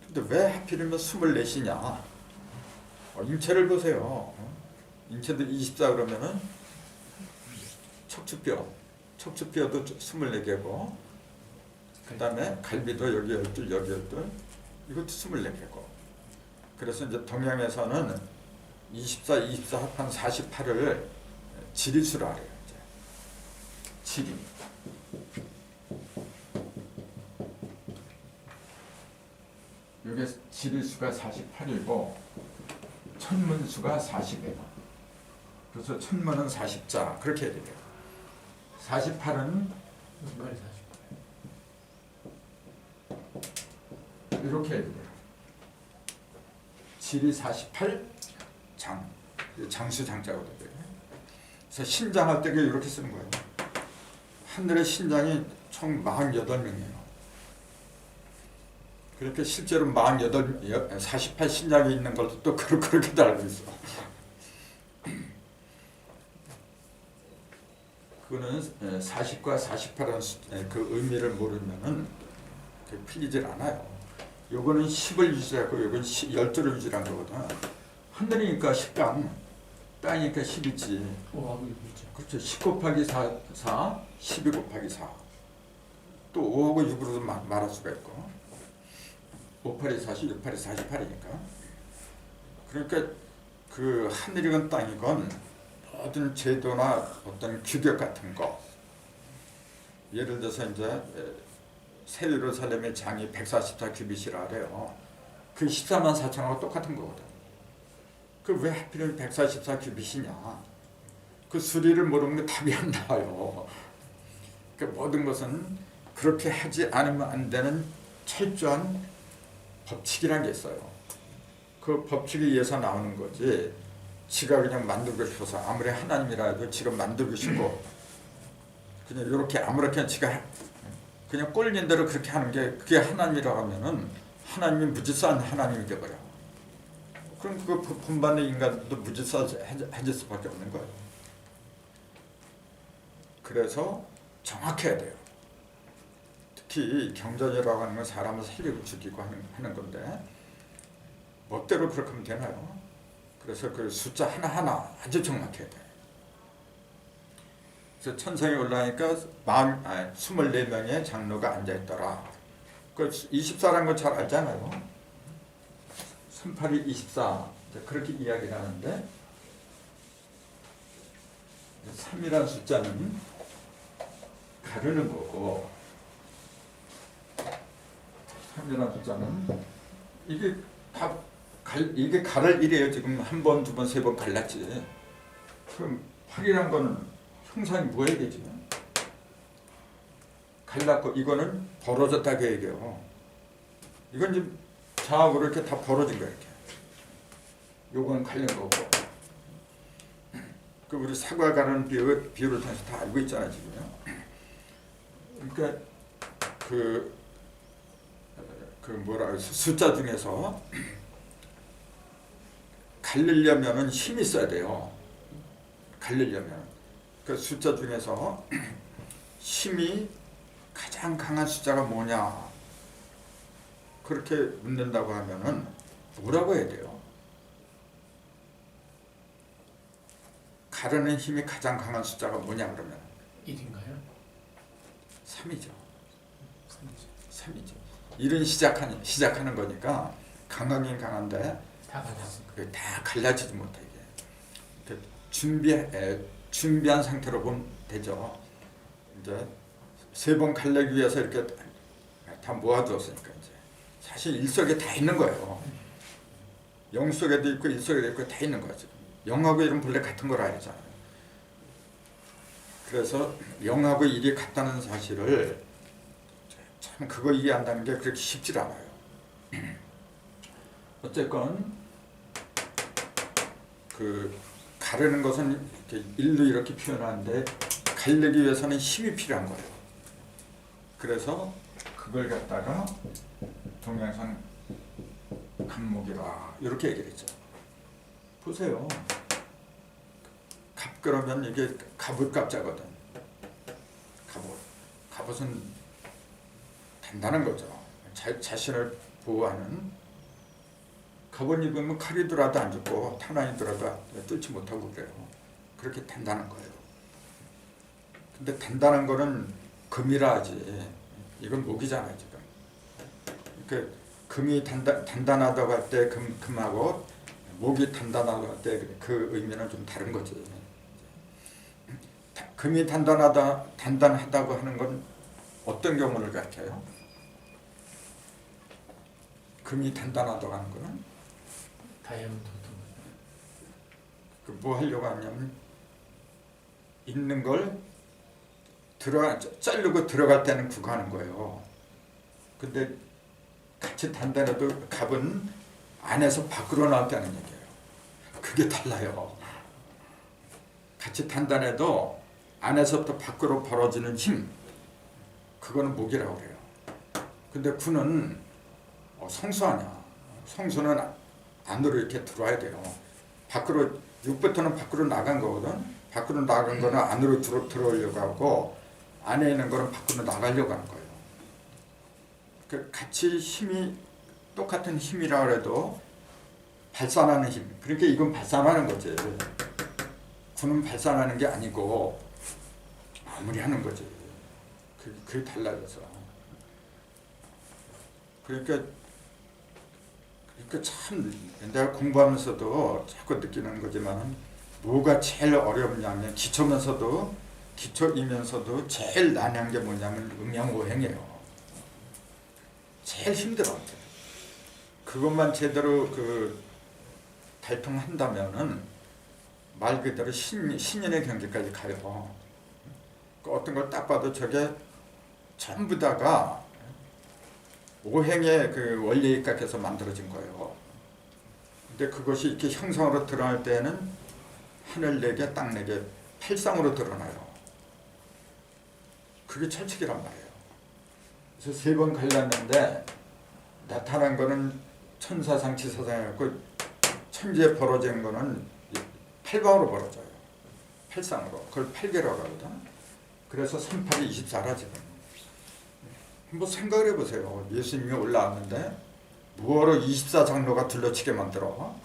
근데 왜 하필이면 24이냐? 인체를 보세요. 인체도 24 그러면은 척추뼈도 24개고 그 다음에 갈비도 여기 12, 여기 12 이것도 24개고 그래서 이제 동양에서는 24 합한 48을 지리수라 그래요. 이제. 지리. 이게 지리수가 48이고 천문수가 40이에요. 그래서 천문은 40자 그렇게 해야 돼요. 48은 말이 48. 이렇게 해야 돼요. 지리 48 장. 장수 장자거든요. 그래서 신장할 때 이렇게 쓰는 거예요. 하늘의 신장이 총 48명이에요. 그렇게 실제로 48 신장이 있는 것도 또 그렇게 알고 있어. 그거는 40과 48은 그 의미를 모르면은 풀리질 않아요. 요거는 10을 유지하고 요건 12를 유지한 거거든. 하늘이니까 10강, 땅이니까 10이지. 5하고 6 있죠. 그렇죠. 10 곱하기 4, 12 곱하기 4. 또 5하고 6으로도 말할 수가 있고. 5, 8이 40, 6, 8이 48이니까. 그러니까 그 하늘이건 땅이건 모든 제도나 어떤 규격 같은 거. 예를 들어서 이제 새 예루살렘의 장이 144규빗이라 그래요. 그 14만 4천하고 똑같은 거거든. 그 왜 하필이면 144규빗이냐? 그 수리를 모르면 답이 안 나와요. 그 모든 것은 그렇게 하지 않으면 안 되는 철저한 법칙이라는 게 있어요. 그 법칙에 의해서 나오는 거지. 지가 그냥 만들고 싶어서 아무리 하나님이라 해도 지가 만들고 싶고 그냥 이렇게 아무렇게나 지가 그냥 꼴린 대로 그렇게 하는 게 그게 하나님이라고 하면은 하나님이 무질서한 하나님이 되어버려. 그럼 그 본받는 인간도 무질서해질 수밖에 없는 거예요. 그래서 정확해야 돼요. 특히 경전이라고 하는 건 사람을 살리고 죽이고 하는 건데 멋대로 그렇게 하면 되나요? 그래서 그 숫자 하나하나 아주 정확해야 돼. 그래서 천상에 올라가니까 24명의 장로가 앉아있더라. 그 24라는 거 잘 알잖아요. 38이 24 그렇게 이야기를 하는데 3이라는 숫자는 가르는 거고 3이라는 숫자는 이게 다 이게 갈을 일이에요. 지금 한 번, 두 번, 세 번 갈랐지. 그럼 8이란 거는 형상이 뭐예요, 지금? 갈랐고 이거는 벌어졌다고 얘기해요. 이건 지금 좌우로 이렇게 다 벌어진 거야, 이렇게. 요건 갈린 거고. 그 우리 사과 가르는 비율을 통해서 다 알고 있잖아요, 지금요. 그러니까 그 뭐라 숫자 중에서 갈리려면은 힘이 있어야 돼요. 갈리려면 그 숫자 중에서 힘이 가장 강한 숫자가 뭐냐 그렇게 묻는다고 하면은 뭐라고 해야 돼요? 가르는 힘이 가장 강한 숫자가 뭐냐 그러면 1인가요? 3이죠. 3이죠. 1은 시작하는 거니까 강하긴 강한데 다 가졌습니다. 그게 다 갈라지지 못하게 준비한 상태로 보면 되죠. 이제 3번 갈라기 위해서 이렇게 다 모아두었으니까 이제 사실 1속에 다 있는 거예요. 0 속에도 있고 1 속에도 있고 다 있는 거죠. 0하고 1은 본래 같은 걸 알잖아요. 그래서 0하고 1이 같다는 사실을 참 그거 이해한다는 게 그렇게 쉽지 않아요. 어쨌건 그 가르는 것은 이렇게 일로 이렇게 표현하는데 갈르기 위해서는 힘이 필요한 거예요. 그래서 그걸 갖다가 동양상 갑목이라 이렇게 얘기를 했죠. 보세요. 갑 그러면 이게 갑옷 갑자거든. 갑옷은 단단한 거죠. 자신을 보호하는. 갑옷 입으면 칼이 들어도 안 죽고 탄환이 들어도 뚫지 못하고 그래요. 그렇게 단단한 거예요. 근데 단단한 거는 금이라 하지. 이건 목이잖아요 지금. 그 금이 단단하다고 할 때 금하고 목이 단단하다고 할 때 그 의미는 좀 다른 거지. 금이 단단하다고 하는 건 어떤 경우를 가르쳐요? 금이 단단하다고 하는 거는 다이아몬드 뭐 하려고 하냐면 있는 걸 자르고 들어갈 때는 그거 하는 거예요. 근데 같이 단단해도 갑은 안에서 밖으로 나올 때는 얘기예요. 그게 달라요. 같이 단단해도 안에서부터 밖으로 벌어지는 힘, 그거는 목이라고 그래요. 근데 구는 성수 아니야. 성수는 안으로 이렇게 들어와야 돼요. 밖으로 6부터는 밖으로 나간 거거든. 밖으로 나간 거는 안으로 들어오려고 하고 안에 있는 거는 밖으로 나가려고 하는 거예요. 그 같이 힘이 똑같은 힘이라 그래도 발산하는 힘. 그러니까 이건 발산하는 거지. 구는 발산하는 게 아니고 마무리하는 거지. 그게 달라져서. 그러니까 참 내가 공부하면서도 자꾸 느끼는 거지만 뭐가 제일 어렵냐면 기초이면서도 제일 난해한 게 뭐냐면 음양오행이에요. 제일 힘들어. 그것만 제대로 달통한다면은 말 그대로 신인의 경지까지 가요. 어떤 걸 딱 봐도 저게 전부 다가 오행의 그 원리에 입각해서 만들어진 거예요. 근데 그것이 이렇게 형상으로 드러날 때는 하늘 4개, 땅 4개, 팔상으로 드러나요. 그게 철칙이란 말이에요. 그래서 3번 갈랐는데 나타난 거는 천사상, 지사상이었고 천지에 벌어진 거는 8방으로 벌어져요. 8상으로. 그걸 8개라고 하거든. 그래서 38이 24라 지금. 한번 생각을 해보세요. 예수님이 올라왔는데 뭐하러 24장로가 둘러치게 만들어?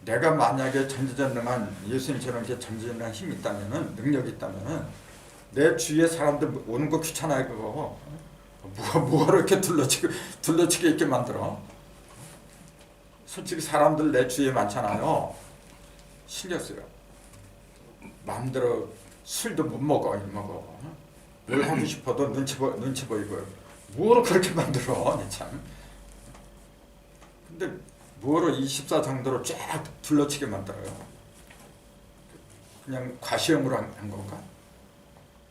내가 만약에 전지전능한 예수님처럼 이렇게 전지전능한 힘이 있다면은, 능력이 있다면은 내 주위에 사람들 오는 거 귀찮아요 그거. 뭐하러 이렇게 둘러치게 이렇게 만들어? 솔직히 사람들 내 주위에 많잖아요. 신경 쓰여. 마음대로 술도 못 먹어, 뭘 하고 싶어도 눈치 보이고. 뭐로 그렇게 만들어, 참. 근데 뭐로 24장도로 쫙 둘러치게 만들어요? 그냥 과시형으로 한 건가?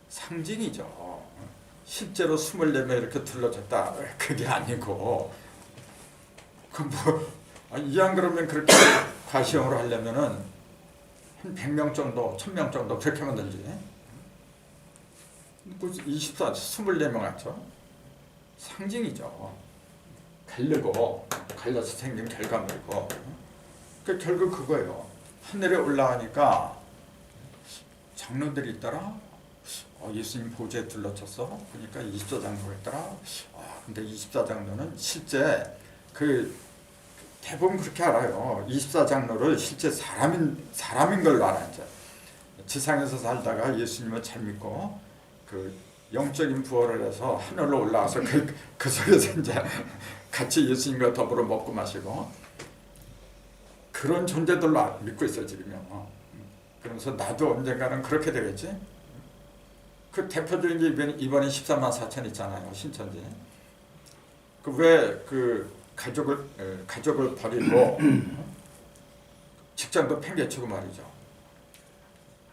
상징이죠. 실제로 24명 이렇게 둘러졌다. 그게 아니고. 이왕 그러면 그렇게 과시형으로 하려면은 한 100명 정도, 1000명 정도 그렇게 만들지. 24명 하죠. 상징이죠. 갈라서 생긴 결과물이고. 결국 그거예요. 하늘에 올라가니까 장로들이 있더라. 예수님 보좌에 둘러쳤어. 그러니까 24장로가 있더라. 근데 24장로는 실제 그 대부분 그렇게 알아요. 24장로를 실제 사람인 걸로 알아. 이제 지상에서 살다가 예수님을 잘 믿고 그 영적인 부활을 해서 하늘로 올라와서 그 속에서 이제 같이 예수님과 더불어 먹고 마시고 그런 존재들로 믿고 있어 지금요. 그러면서 나도 언젠가는 그렇게 되겠지. 그 대표적인 게 이번에 14만 4천 있잖아요. 신천지. 그 왜 그 가족을 버리고 직장도 팽개치고 말이죠.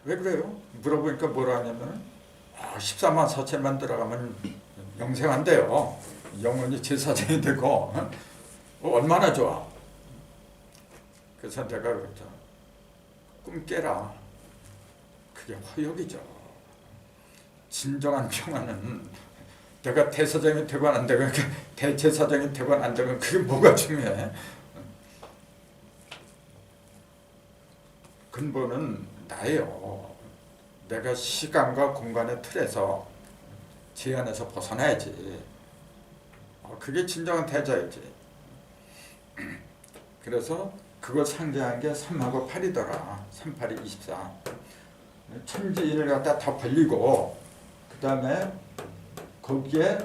왜 그래요? 물어보니까 뭐라 하냐면 14만 4천만 들어가면 영생한대요. 영원히 제사장이 되고 얼마나 좋아. 그래서 내가 그랬죠. 꿈 깨라. 그게 허역이죠. 진정한 평안은 내가 대사장이 되건 안 되건 대제사장이 되건 안 되건 그게 뭐가 중요해. 근본은 나예요. 내가 시간과 공간의 틀에서 제한에서 벗어나야지. 그게 진정한 대자이지. 그래서 그걸 상징한 게 3하고 8이더라. 3, 8이 24. 천지인을 갖다 다 벌리고 그 다음에 거기에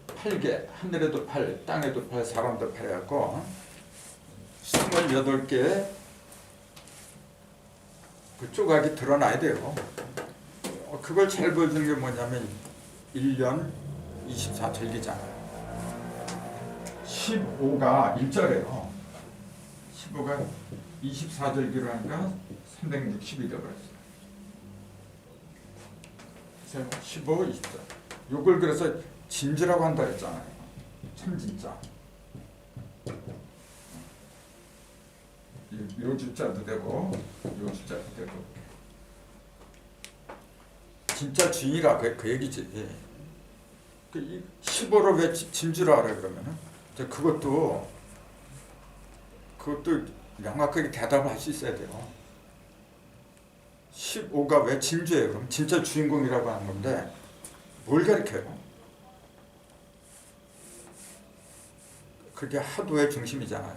8개, 하늘에도 8, 땅에도 8, 사람도 8 해갖고 28개의 그 조각이 드러나야 돼요. 그걸 잘 보여주는 게 뭐냐면 1년 24절기잖아요. 15가 1절이에요. 15가 24절기로 하니까 360이 되어버렸어요. 15, 24. 요걸 그래서 진주라고 한다 했잖아요. 참진짜. 요 주자도 되고 요 주자도 되고 진짜 주인이라 그 얘기지. 그 15를 왜 진주라 그래 그러면은 그것도 명확하게 대답을 할 수 있어야 돼요. 15가 왜 진주예요? 그럼 진짜 주인공이라고 하는 건데 뭘 가리켜요? 그게 하도의 중심이잖아요.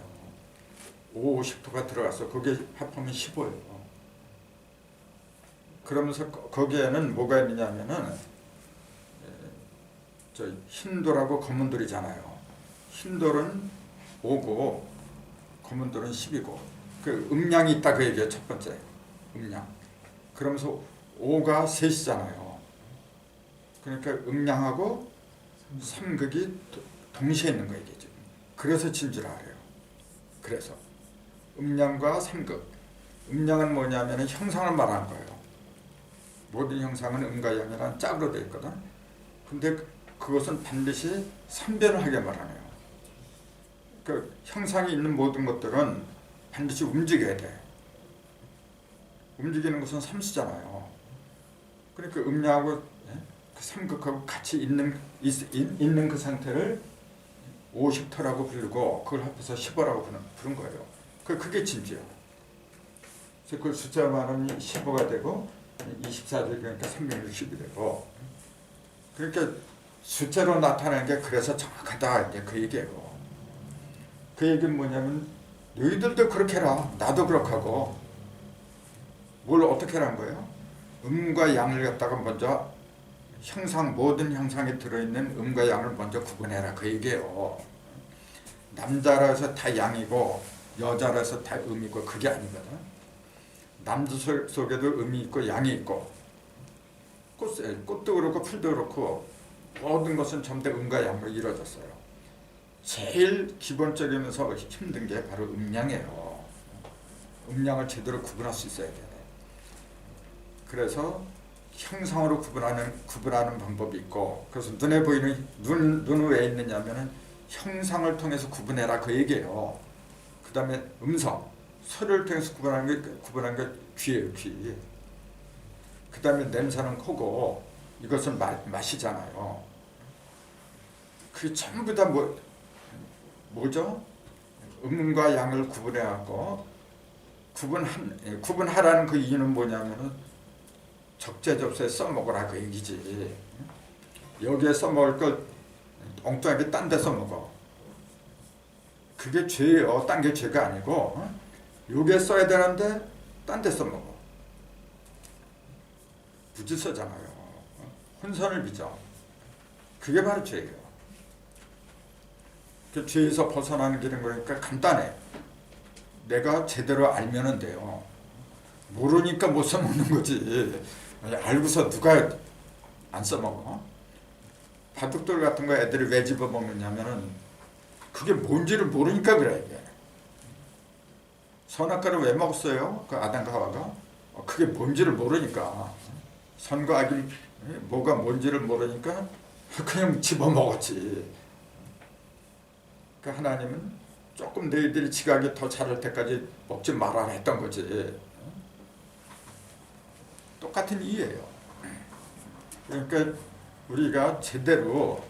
5, 50도가 들어가서 거기에 합하면 15예요. 그러면서 거기에는 뭐가 있느냐면은 저 흰돌하고 검은돌이잖아요. 흰돌은 5고 검은돌은 10이고 그 음양이 있다 그 얘기예요. 첫 번째 음양. 그러면서 5가 셋이잖아요. 그러니까 음양하고 삼극이 동시에 있는 거예요. 이게 지금. 그래서 진주라 그래요. 그래서 음양과 삼극. 음양은 뭐냐면 형상을 말하는 거예요. 모든 형상은 음과 양이라는 짝으로 되어 있거든. 근데 그것은 반드시 삼변을 말하네요. 그 형상이 있는 모든 것들은 반드시 움직여야 돼. 움직이는 것은 삼수잖아요. 그러니까 음양하고 그 삼극하고 같이 있는 그 상태를 50터라고 부르고 그걸 합해서 15라고 부른 거예요. 그게 진주예요. 그래서 그 숫자 말하면 15가 되고 24절 그러니까 360이 되고 그러니까 숫자로 나타나는 게 그래서 정확하다 이제 그 얘기예요. 그 얘기는 뭐냐면 너희들도 그렇게 해라. 나도 그렇게 하고 뭘 어떻게 하라는 거예요? 음과 양을 갖다가 먼저 모든 형상에 들어있는 음과 양을 먼저 구분해라 그 얘기예요. 남자라 해서 다 양이고 여자라 해서 다 음이고 그게 아니거든. 남자 속에도 음이 있고 양이 있고 꽃도 그렇고 풀도 그렇고 모든 것은 전부 다 음과 양으로 이루어졌어요. 제일 기본적이면서 힘든 게 바로 음양이에요. 음양을 제대로 구분할 수 있어야 돼. 그래서 형상으로 구분하는 방법이 있고 그래서 눈에 보이는 눈은 왜 있느냐면은 형상을 통해서 구분해라 그 얘기예요. 그 다음에 음성 소리를 통해서 구분하는 게 귀예요. 귀. 그 다음에 냄새는 코고 이것은 맛이잖아요. 그게 전부 다 뭐죠? 음과 양을 구분해갖고 구분하라는 그 이유는 뭐냐면은 적재적소에 써먹으라 그 얘기지. 여기에 써먹을 걸 엉뚱하게 딴 데 써먹어. 그게 죄예요. 딴 게 죄가 아니고 여기에 써야 되는데 딴 데 써먹어. 부지 써잖아요. 혼선을 빚어. 그게 바로 죄예요. 그 죄에서 벗어나는 길은 그러니까 간단해. 내가 제대로 알면은 돼요. 모르니까 못 써먹는 거지. 알고서 누가 안 써먹어? 바둑돌 같은 거 애들이 왜 집어먹느냐면은 그게 뭔지를 모르니까 그래. 이게. 선악과를 왜 먹었어요? 그 아담과 하와가? 그게 뭔지를 모르니까. 선과 악이 뭐가 뭔지를 모르니까 그냥 집어먹었지. 그 하나님은 조금 너희들이 지각이 더 자랄 때까지 먹지 말아라 했던 거지. 똑같은 이유예요. 그러니까 우리가 제대로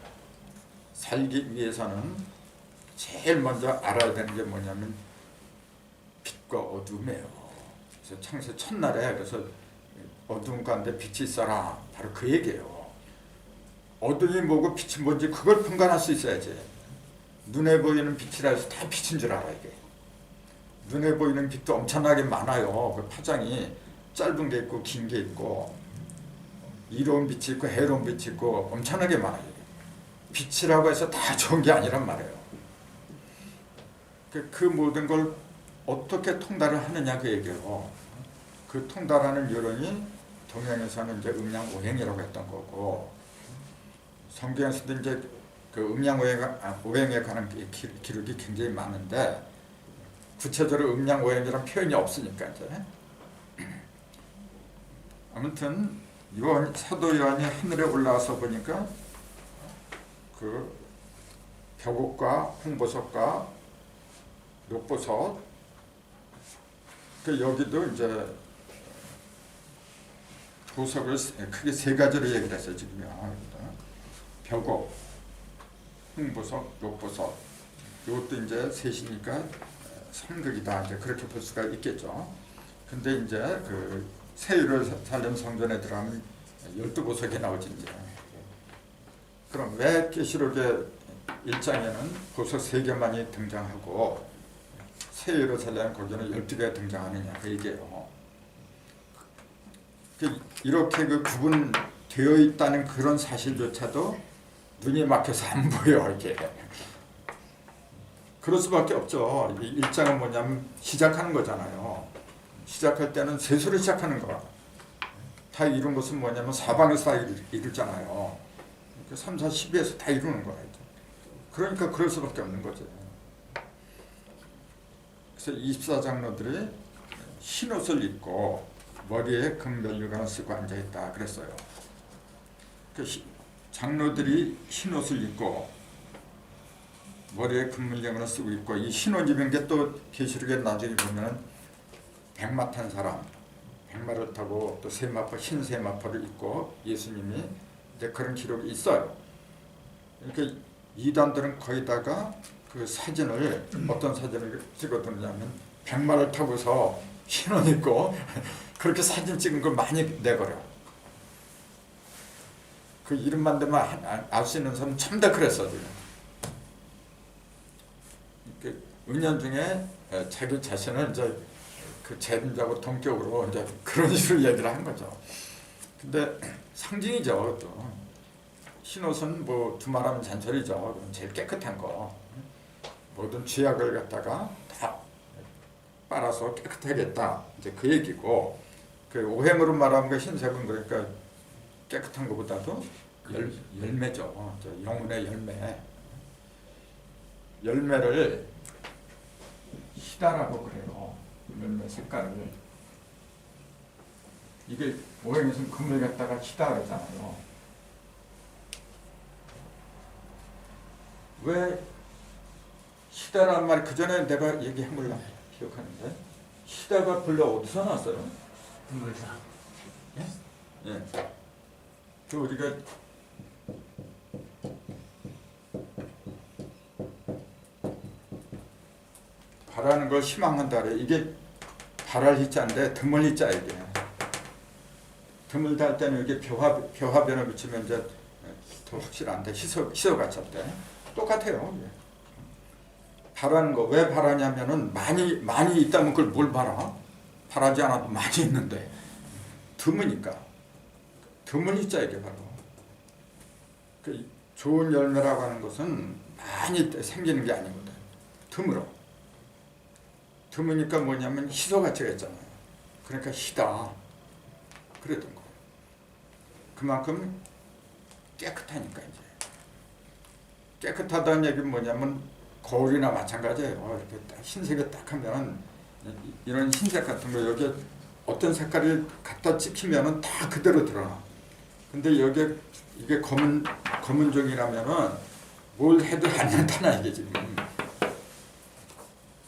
살기 위해서는 제일 먼저 알아야 되는 게 뭐냐면 빛과 어둠이에요. 그래서 창세 첫날에 그래서 어둠 가운데 빛이 있어라. 바로 그 얘기예요. 어둠이 뭐고 빛이 뭔지 그걸 분간할 수 있어야지. 눈에 보이는 빛이라 해서 다 빛인 줄 알아 이게. 눈에 보이는 빛도 엄청나게 많아요. 그 파장이 짧은 게 있고 긴 게 있고 이로운 빛이 있고 해로운 빛이 있고 엄청나게 많아요. 빛이라고 해서 다 좋은 게 아니란 말이에요. 그 모든 걸 어떻게 통달을 하느냐 그 얘기예요. 그 통달하는 요령이 동양에서는 이제 음양오행이라고 했던 거고 성경에서도 이제 그 음양오행에 관한 기록이 굉장히 많은데 구체적으로 음양오행이라는 표현이 없으니까 이제 아무튼 사도 요한이 하늘에 올라와서 보니까 그 벽옥과 홍보석과 녹보석 그 여기도 이제 보석을 크게 세 가지로 얘기를 했어요 지금요. 벽옥, 홍보석, 녹보석 이것도 이제 셋이니까 삼극이다 이제 그렇게 볼 수가 있겠죠. 근데 이제 그 새 예루살렘 성전에 들어가면 12보석이 나오지 이제. 그럼 왜 계시록의 1장에는 보석 3개만이 등장하고 새 예루살렘 거기는 12개가 등장하느냐 그 얘기예요. 이렇게 그 구분되어 있다는 그런 사실조차도 눈이 막혀서 안 보여 이게. 그럴 수밖에 없죠. 1장은 뭐냐면 시작하는 거잖아요. 시작할 때는 세수를 시작하는 거야. 다 이룬 것은 뭐냐면 사방에서 다 이루잖아요. 3, 4, 12에서 다 이루는 거야. 그러니까 그럴 수밖에 없는 거지. 그래서 24장로들이 흰 옷을 입고 머리에 금면류관을 쓰고 앉아있다 그랬어요. 장로들이 흰 옷을 입고 머리에 금면류관을 쓰고 있고 이 흰 옷 입은 게 또 계시록에 나중에 보면 백마 탄 사람, 백마를 타고 또 세마포, 흰 세마포를 입고 예수님이 이제 그런 기록이 있어요. 그러니까 이단들은 거기다가 그 사진을 어떤 사진을 찍어두느냐면 백마를 타고서 흰 옷 입고 그렇게 사진 찍은 걸 많이 내버려. 그 이름만 되면 알 수 있는 사람은 참다 그랬어 지금. 은연중에 자기 자신을 이제 그 제자하고 동격으로 이제 그런 식으로 얘기를 한 거죠. 근데 상징이죠. 또 흰옷은 뭐 두말하면 잔소리죠. 제일 깨끗한 거. 모든 죄악을 갖다가 다 빨아서 깨끗하겠다. 이제 그 얘기고 그 오행으로 말하면 그 흰색은 그러니까 깨끗한 것보다도 열매죠. 영혼의 열매. 열매를 희다라고 그래요. 열매 색깔을. 이게 오행에서는 금을 갖다가 희다 그러잖아요. 왜 희다란 말 그 전에 내가 얘기한 걸로 기억하는데 희다가 본래 어디서 나왔어요? 눈물사. 예. 그 우리가 바라는 걸 희망한다 그래. 이게 발할 희자인데 드물 희자 이게. 드물 달 때는 여기 벼화변을 붙이면 이제 더 확실한데 희소같이 할 때 똑같아요. 예. 발하는 거 왜 발하냐면은 많이 있다면 그걸 뭘 발하? 발하지 않아도 많이 있는데 드무니까. 드물 희자 이게 바로. 그 좋은 열매라고 하는 것은 많이 생기는 게 아니거든. 드물어. 드무니까 뭐냐면 희소가치가 있잖아요. 그러니까 희다. 그랬던 거예요. 그만큼 깨끗하니까 이제. 깨끗하다는 얘기는 뭐냐면 거울이나 마찬가지예요. 이렇게 딱 흰색에 딱 하면은 이런 흰색 같은 거 여기에 어떤 색깔이 갖다 찍히면은 다 그대로 드러나. 근데 여기에 이게 검은 종이라면은 뭘 해도 안 나타나 이게 지금.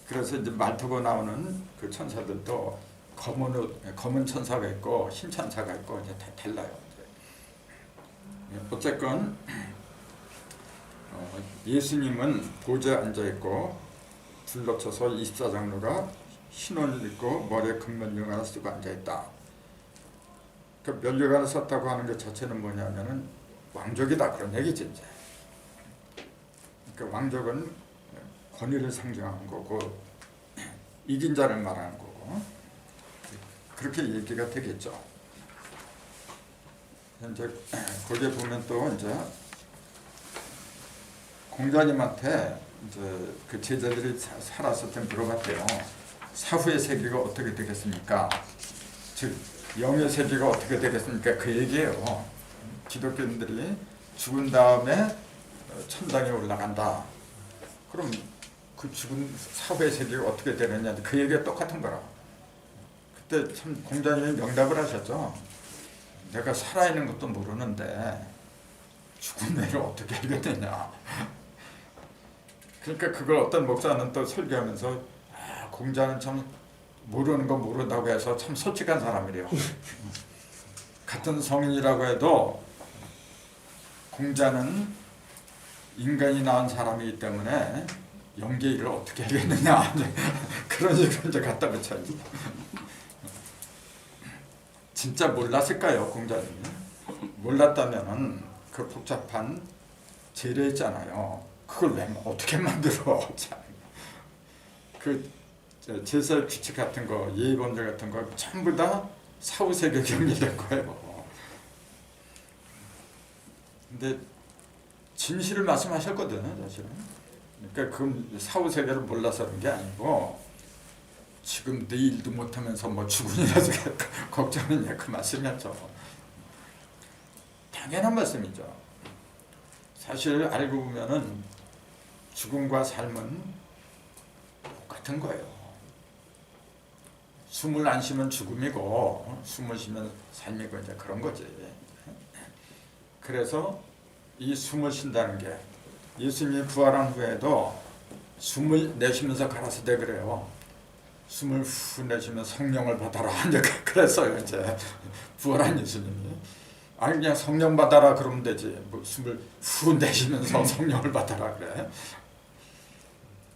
그래서 이제 말타고 나오는 그 천사들도 검은 천사가 있고 흰 천사가 있고 이제 다 달라요. 어쨌건 예수님은 보좌에 앉아 있고 둘러쳐서 24장로가 흰 옷을 입고 머리에 금면류관을 쓰고 앉아 있다. 그 면류관을 썼다고 하는 것 자체는 뭐냐면은 왕족이다 그런 얘기지 이제. 그 왕족은 권위를 상징하는 거고 이긴 자를 말하는 거고 그렇게 얘기가 되겠죠. 이제 거기에 보면 또 이제 공자님한테 이제 그 제자들이 살았을 때 물어봤대요. 사후의 세계가 어떻게 되겠습니까? 즉 영의 세계가 어떻게 되겠습니까? 그 얘기예요. 기독교인들이 죽은 다음에 천당에 올라간다. 그럼 그 죽은 사후의 세계가 어떻게 되느냐 그 얘기가 똑같은 거라. 그때 참 공자님이 명답을 하셨죠. 내가 살아있는 것도 모르는데 죽은 내를 어떻게 알겠느냐. 그러니까 그걸 어떤 목사는 또 설교하면서 공자는 참 모르는 거 모른다고 해서 참 솔직한 사람이래요. 같은 성인이라고 해도 공자는 인간이 낳은 사람이기 때문에 영계 일을 어떻게 하겠느냐 그런 얘기를 이제 갖다 붙여야지. 진짜 몰랐을까요 공자님이? 몰랐다면은 그 복잡한 제례 있잖아요. 그걸 왜 어떻게 만들어? 그 제사의 규칙 같은 거, 예의범죄 같은 거 전부 다 사후세계 경리된 거예요. 근데 진실을 말씀하셨거든요, 사실은. 그러니까 그 사후세계를 몰라서 그런 게 아니고 지금 내 일도 못하면서 뭐 죽으니라서 걱정이냐 그 말씀이었죠. 당연한 말씀이죠. 사실 알고 보면은 죽음과 삶은 똑같은 거예요. 숨을 안 쉬면 죽음이고 숨을 쉬면 삶이고 이제 그런 거지. 그래서 이 숨을 쉰다는 게 예수님이 부활한 후에도 숨을 내쉬면서 가라사대 그래요. 숨을 후 내쉬면 성령을 받아라. 이제 그래서요 이제 부활한 예수님이 아니 그냥 성령 받아라 그러면 되지. 뭐 숨을 후 내쉬면서 성령을 받아라 그래.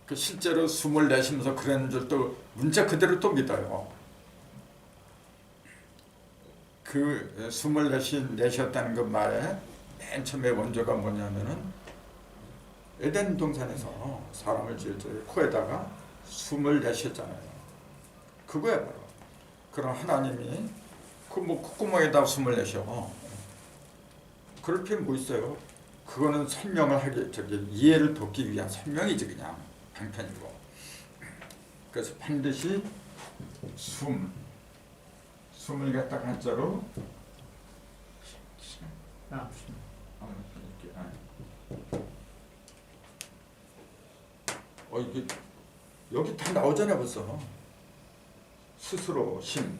그 실제로 숨을 내쉬면서 그런 줄도 문자 그대로 또 믿어요. 그 숨을 내셨다는 그 말에 맨 처음에 원조가 뭐냐면은 에덴 동산에서 사람을 지을 때 코에다가 숨을 내셨잖아요. 그거야 바로. 그럼 하나님이 그 뭐 콧구멍에다 숨을 내셔. 그럴 필요 뭐 있어요? 그거는 설명을 하기 이해를 돕기 위한 설명이지 그냥 방편이고. 그래서 반드시 숨을 갖다가 한자로 이게 여기 다 나오잖아 벌써. 스스로 심.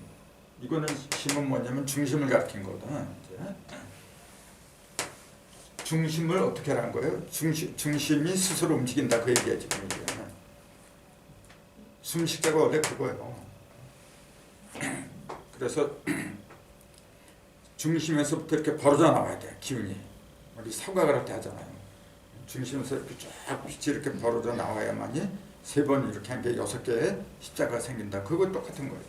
이거는 심은 뭐냐면 중심을 가리킨 거거든. 이제. 중심을 어떻게 하는 거예요? 중심이 스스로 움직인다 그 얘기야 지금 이게. 숨식자가 원래 그거예요. 그래서 중심에서부터 이렇게 벌어져 나와야 돼 기운이. 우리 사과를 할 때 하잖아요. 중심에서 이렇게 쫙 빛이 이렇게 벌어져 나와야만이 세 번 이렇게 한 게 6개의 십자가가 생긴다. 그거 똑같은 거예요.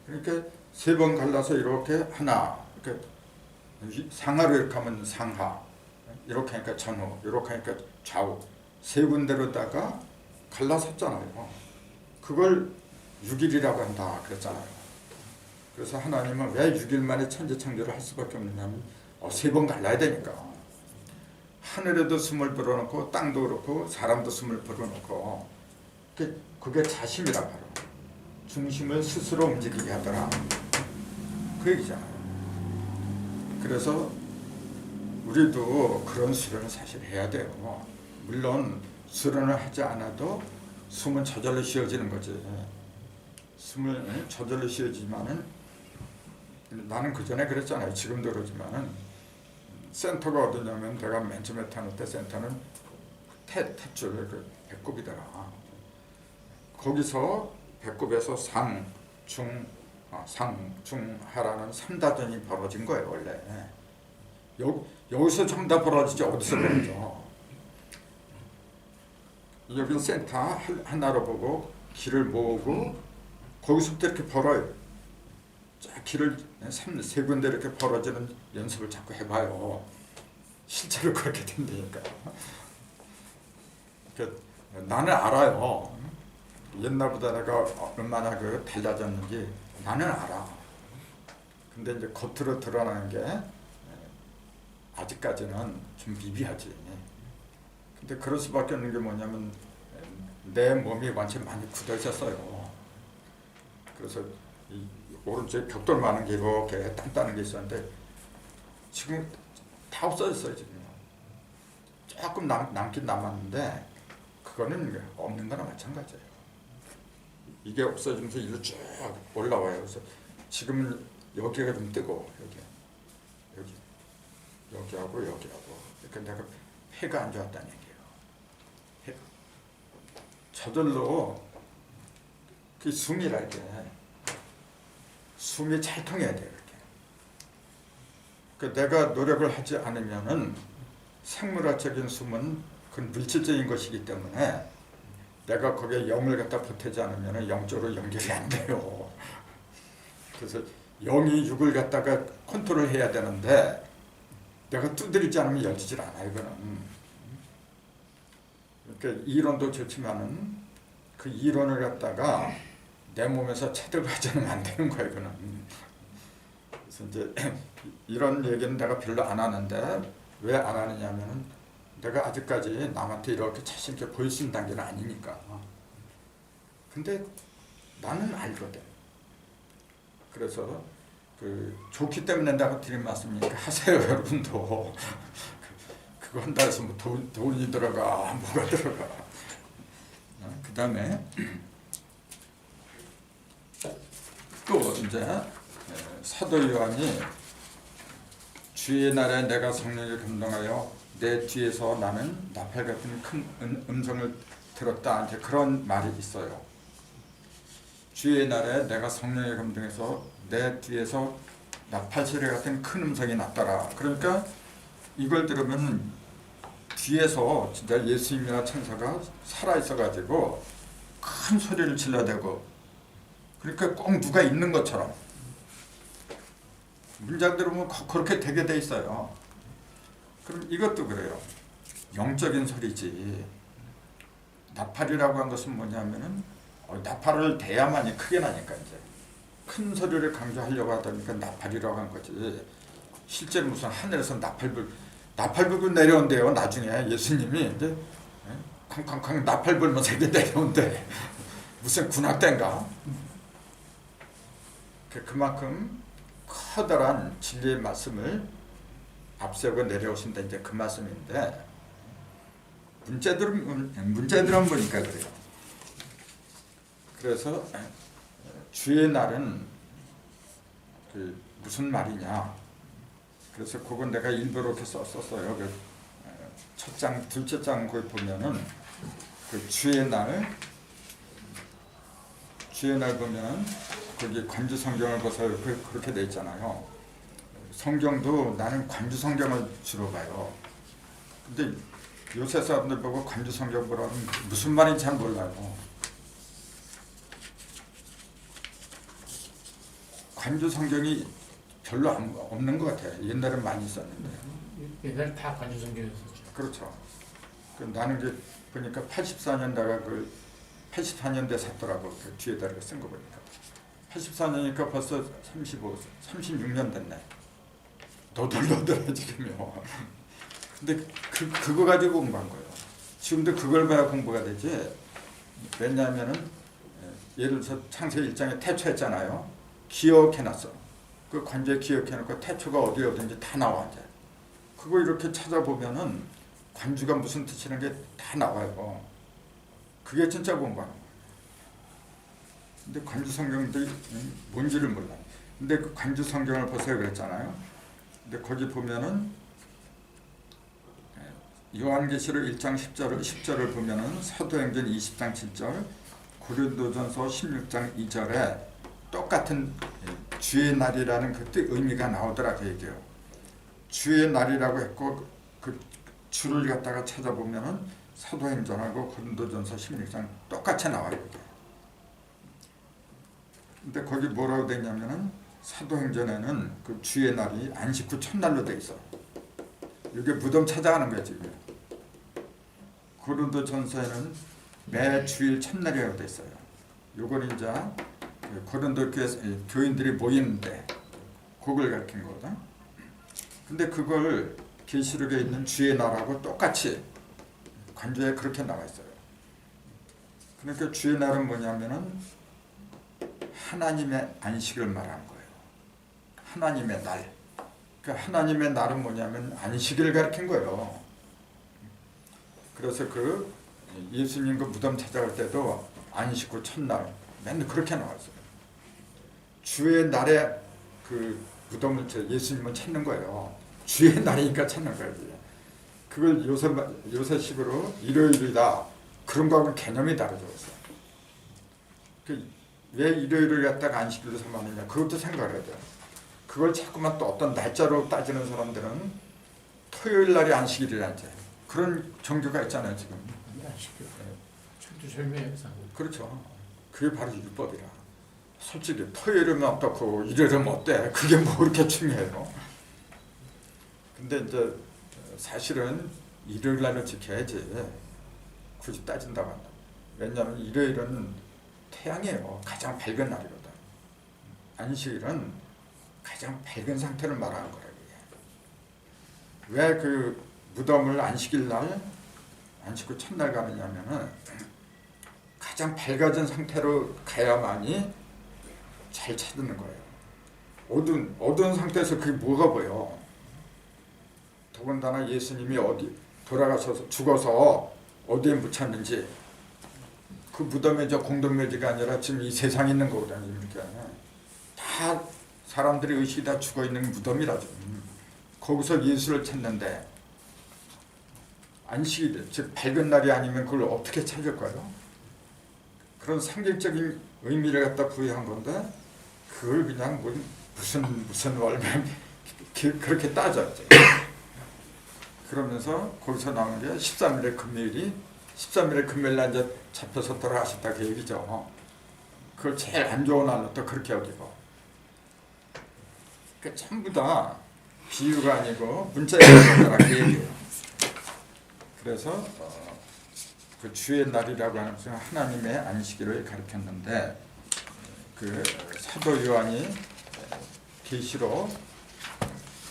그러니까 세 번 갈라서 이렇게 하나, 이렇게 상하로 이렇게 하면 상하, 이렇게 하니까 전후, 이렇게 하니까 좌우, 세 군데로다가 갈라섰잖아요. 그걸 6일이라고 한다 그랬잖아요. 그래서 하나님은 왜 6일 만에 천지창조를 할 수밖에 없느냐면 세 번 갈라야 되니까. 하늘에도 숨을 불어넣고 땅도 그렇고 사람도 숨을 불어넣고, 그게 자심이라 바로 중심을 스스로 움직이게 하더라 그 얘기잖아요. 그래서 우리도 그런 수련을 사실 해야 돼요. 물론 수련을 하지 않아도 숨은 저절로 쉬어지는 거지. 숨을 저절로 쉬어지만은, 나는 그 전에 그랬잖아요. 지금도 그러지만은 센터가 어디냐면 내가 맨 처음에 타는 때 센터는 탯줄 그 배꼽이더라. 거기서 배꼽에서 상, 중, 하라는 3다전이 벌어진 거예요 원래. 여기서 전부 다 벌어지지 어디서 벌어져. 여기 센터 하나로 보고 길을 모으고 거기서부터 이렇게 벌어요. 쫙 길을 세 군데 이렇게 벌어지는 연습을 자꾸 해봐요. 실제로 그렇게 된다니까. 나는 알아요. 옛날보다 내가 얼마나 달라졌는지 나는 알아. 근데 이제 겉으로 드러나는 게 아직까지는 좀 미비하지. 근데 그럴 수밖에 없는 게 뭐냐면 내 몸이 완전 많이 굳어 있었어요. 그래서 이 오른쪽에 벽돌 많은 게 이렇게 단단한 게 있었는데 지금 다 없어졌어요. 지금 조금 남긴 남았는데 그거는 없는 거나 마찬가지예요. 이게 없어지면서 일로 쭉 올라와요. 그래서 지금은 여기가 좀 뜨고 여기하고 그러니까 내가 폐가 안 좋았다는 얘기예요. 폐가 저절로 그 숨이랄 때 숨이 잘 통해야 돼요. 이렇게. 내가 노력을 하지 않으면은 생물학적인 숨은 그건 물질적인 것이기 때문에 내가 거기에 영을 갖다 보태지 않으면 영적으로 연결이 안 돼요. 그래서 영이 육을 갖다가 컨트롤 해야 되는데 내가 두드리지 않으면 열리질 않아요. 이거는. 그러니까 이론도 좋지만은 그 이론을 갖다가 내 몸에서 체득하지 않으면 안 되는 거예요. 이거는. 그래서 이제 이런 얘기는 내가 별로 안 하는데 왜 안 하느냐면은 내가 아직까지 남한테 이렇게 자신 있게 보일 수 있는 단계는 아니니까. 근데 나는 알거든. 그래서 좋기 때문에 내가 드린 말씀이니까 하세요, 여러분도. 그거 한다 해서 뭐 돈이 들어가, 뭐가 들어가. 그 다음에 또 이제 사도 요한이 주의 날에 내가 성령에 감동하여 내 뒤에서 나는 나팔 같은 큰 음성을 들었다. 이제 그런 말이 있어요. 주의 날에 내가 성령에 감동해서 내 뒤에서 나팔 소리 같은 큰 음성이 났더라. 그러니까 이걸 들으면 뒤에서 진짜 예수님이나 천사가 살아 있어가지고 큰 소리를 질러대고, 그러니까 꼭 누가 있는 것처럼 문장 들으면 그렇게 되게 돼 있어요. 그럼 이것도 그래요. 영적인 소리지. 나팔이라고 한 것은 뭐냐면은 나팔을 대야만이 크게 나니까 이제 큰 소리를 강조하려고 하다 보니까 나팔이라고 한 거지. 실제 무슨 하늘에서 나팔 불고 내려온대요. 나중에 예수님이 이제 쾅쾅쾅 나팔 불면서 이렇게 내려온대. 무슨 군악대인가? 그만큼 커다란 진리의 말씀을 앞세우고 내려오신다. 이제 그 말씀인데 문제들은 보니까 그래요. 그래서 주의 날은 무슨 말이냐. 그래서 그건 내가 일부러 이렇게 썼어요. 첫 장, 둘째 장 거기 보면은 주의 날 보면 거기 관주 성경을 봐서 그렇게 돼 있잖아요. 성경도 나는 관주 성경을 주로 봐요. 근데 요새 사람들 보고 관주 성경 보라면 무슨 말인지 잘 몰라요. 관주 성경이 별로 없는 것 같아요. 옛날엔 많이 있었는데. 옛날 다 관주성경이었었죠. 그렇죠. 나는 그 보니까 84년대가 84년대 샀더라고. 그 뒤에다 이렇게 쓴 거 보니까. 84년이니까 벌써 36년 됐네. 너덜너덜해 지금요. 근데 그거 가지고 공부한 거예요. 지금도 그걸 봐야 공부가 되지. 왜냐하면은 예를 들어서 창세기 1장에 태초했잖아요. 기억해놨어. 그 관주에 기억해놓고 태초가 어디든지 다 나와 이제. 그거 이렇게 찾아보면은 관주가 무슨 뜻이라는 게 다 나와요. 그게 진짜 공부하는 거예요. 근데 관주 성경들이 뭔지를 몰라. 근데 그 관주 성경을 보세요 그랬잖아요. 근데 거기 보면은 요한계시록 1장 10절을 보면은 사도행전 20장 7절, 고린도전서 16장 2절에 똑같은 주의 날이라는 그때 의미가 나오더라 그 얘기예요. 주의 날이라고 했고 그 주를 갖다가 찾아보면은 사도행전하고 고린도전서 16장 똑같이 나와요. 이게. 근데 거기 뭐라고 돼 있냐면은 사도행전에는 그 주의 날이 안식 후 첫날로 돼 있어. 이게 무덤 찾아가는 거야 지금. 고린도전서에는 매 주일 첫날이라고 돼 있어요. 요거는 이제 고린도 교인들이 모이는데 그걸 가르친 거거든. 근데 그걸 계시록에 있는 주의 날하고 똑같이 관주에 그렇게 나와 있어요. 그러니까 주의 날은 뭐냐면은 하나님의 안식을 말하는 거예요. 하나님의 날. 그러니까 하나님의 날은 뭐냐면 안식일을 가리킨 거예요. 그래서 그 예수님 그 무덤 찾아갈 때도 안식 후 첫날 맨날 그렇게 나왔어요. 주의 날에 그 무덤을 예수님을 찾는 거예요. 주의 날이니까 찾는 거예요. 그걸 요새식으로 일요일이다. 그런 거하고 개념이 다르죠. 왜 일요일을 갖다가 안식일로 삼았느냐 그것도 생각을 해야 돼요. 그걸 자꾸만 또 어떤 날짜로 따지는 사람들은 토요일 날이 안식일이라 이제 그런 종교가 있잖아요 지금. 안식일. 철두철미해서. 그렇죠. 그게 바로 율법이라. 솔직히 토요일이면 어떻고 일요일이면 어때? 그게 뭐 그렇게 중요해요. 근데 이제 사실은 일요일 날을 지켜야지. 굳이 따진다고 한다. 왜냐하면 일요일은 태양이에요. 가장 밝은 날이거든. 안식일은 가장 밝은 상태를 말하는 거라고. 왜 그 무덤을 안식일 날, 안식 후 첫날 가느냐면은 가장 밝아진 상태로 가야만이 잘 찾는 거예요. 어두운 상태에서 그게 뭐가 보여? 더군다나 예수님이 어디 돌아가셔서 죽어서 어디에 묻혔는지 그 무덤에 저 공동묘지가 아니라 지금 이 세상에 있는 거거든요. 이렇게 다 사람들의 의식이 다 죽어 있는 무덤이라 지금. 거기서 예수를 찾는데 안식일 즉 밝은 날이 아니면 그걸 어떻게 찾을까요? 그런 상징적인 의미를 갖다 부여한 건데 그걸 그냥 뭐 무슨 월면 그렇게 따졌죠. 그러면서 거기서 나온 게 13일의 금요일 날 이제 잡혀서 돌아가셨다 그 얘기죠. 그걸 제일 안 좋은 날로 또 그렇게 여기고. 그러니까 전부 다 비유가 아니고 문자가 그 얘기예요. 그래서 그 주의 날이라고 하는 것은 하나님의 안식일을 가리켰는데 그 사도 요한이 계시록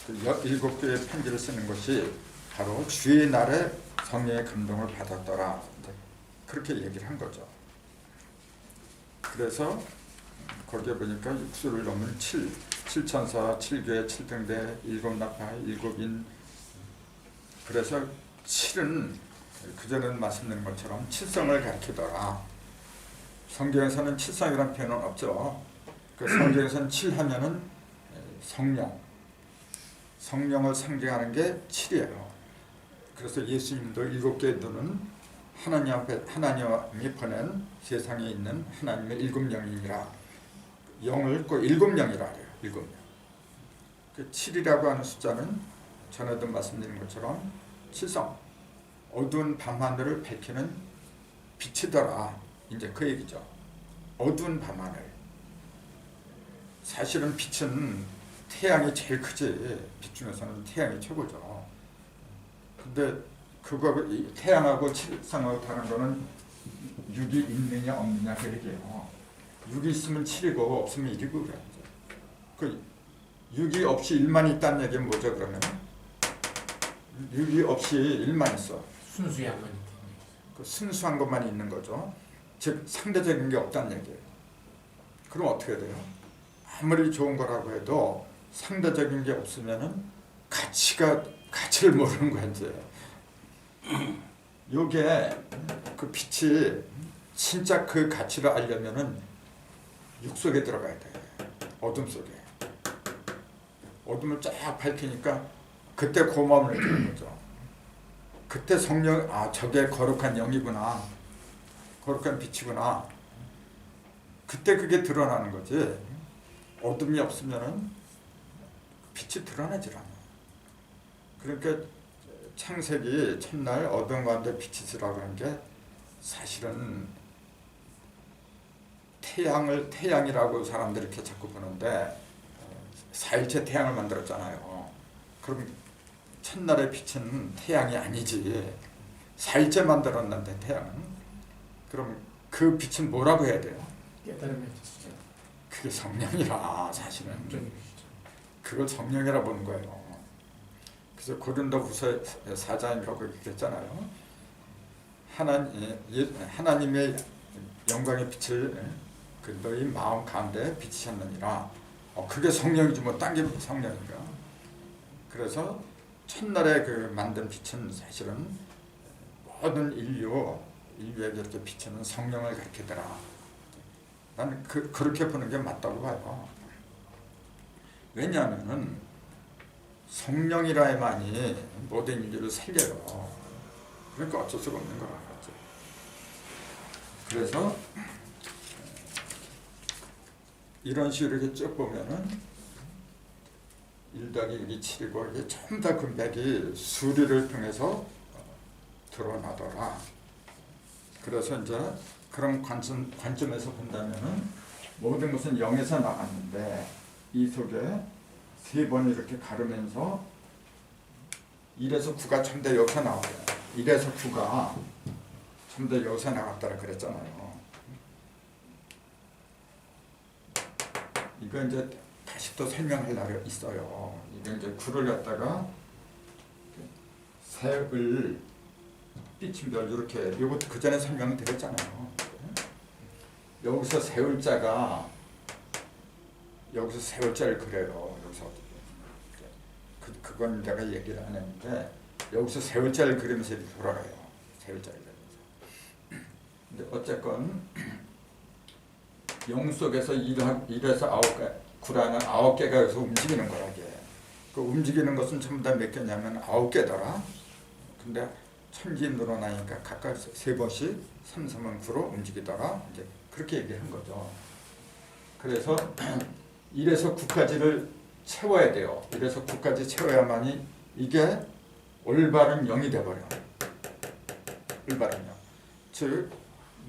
그 7교의 편지를 쓰는 것이 바로 주의 날에 성령의 감동을 받았더라. 그렇게 얘기를 한 거죠. 그래서 거기에 보니까 6수를 넘은 7천사, 7교회, 7등대, 7나파, 7인. 그래서 7은 그전에 말씀드린 것처럼 칠성을 가리키더라. 성경에서는 칠성이라는 표현은 없죠. 그 성경에서는 7 하면은 성령을 상징하는 게 7이에요. 그래서 예수님도 7개의 눈은 하나님이 보낸 세상에 있는 하나님의 7영이니라. 영을 꼭 7영이라 해요. 7영. 그 7이라고 하는 숫자는 전에도 말씀드린 것처럼 칠성, 어두운 밤하늘을 밝히는 빛이더라. 이제 그 얘기죠. 어두운 밤하늘. 사실은 빛은 태양이 제일 크지. 빛 중에서는 태양이 최고죠. 근데 그거 이 태양하고 칠성하고 다른 거는 6이 있느냐 없느냐 그 얘기예요. 6이 있으면 7이고 없으면 1이고 그래. 그 6이 없이 1만 있다는 얘기는 뭐죠 그러면? 6이 없이 1만 있어. 순수양만 있는 그 순수한 것만 있는 거죠. 즉 상대적인 게 없다는 얘기예요. 그럼 어떻게 돼요? 아무리 좋은 거라고 해도 상대적인 게 없으면은 가치를 모르는 거야 이제. 요게 그 빛이 진짜 그 가치를 알려면은 육 속에 들어가야 돼. 어둠 속에. 어둠을 쫙 밝히니까 그때 고마움을 느끼는 거죠. 그때 성령, 저게 거룩한 영이구나. 거룩한 빛이구나. 그때 그게 드러나는 거지. 어둠이 없으면은 빛이 드러나질 않아. 그러니까 창세기 첫날 어둠 가운데 빛이 있으라고 하는 게 사실은 태양이라고 사람들이 이렇게 자꾸 보는데 사일체 태양을 만들었잖아요. 그럼 첫날의 빛은 태양이 아니지. 사일체 만들었는데 태양은. 그럼 그 빛은 뭐라고 해야 돼요? 깨달음의 빛이죠. 그게 성령이라 사실은. 영적인 그걸 성령이라 보는 거예요. 그래서 고린도후서 4장이라고 그랬잖아요. 하나님의 영광의 빛을 그 너희 마음 가운데 비치셨느니라. 그게 성령이지 뭐 딴 게 성령인가. 그래서 첫날에 그 만든 빛은 사실은 모든 인류에게 이렇게 비치는 성령을 가리키더라. 나는 그렇게 보는 게 맞다고 봐요. 왜냐하면은 성령이라야만이 모든 인류를 살려요. 그러니까 어쩔 수가 없는 거라. 그래서 이런 식으로 이렇게 쭉 보면은 1 더하기 1이 7이고 이게 전부 다 그 맥이 수리를 통해서 드러나더라. 그래서 이제 그런 관점에서 본다면은 모든 것은 0에서 나왔는데 이 속에 3번 이렇게 가르면서 1에서 9가 전부 다 여기서 나와요. 1에서 9가 전부 다 여기서 나왔다라 그랬잖아요. 이거 이제 다시 또 설명할 날이 있어요. 이거 이제 9를 갖다가 새을 삐침별 이렇게 요것도 그 전에 설명을 드렸잖아요. 여기서 세울자가 여기서 세울자를 그려요. 여기서 그건 내가 얘기를 안 했는데 여기서 세울자를 그리면서 이렇게 돌아가요. 세울자를 그리면서. 근데 어쨌건 영 속에서 1에서 9라는 9개가 여기서 움직이는 거라. 그 움직이는 것은 전부 다 몇 개냐면 9개더라. 근데 천지 늘어나니까 각각 3번씩 3, 3은 9로 움직이더라. 이제 그렇게 얘기한 거죠. 그래서 1에서 9까지를 채워야 돼요. 1에서 9까지 채워야만이 이게 올바른 0이 돼버려. 올바른 0. 즉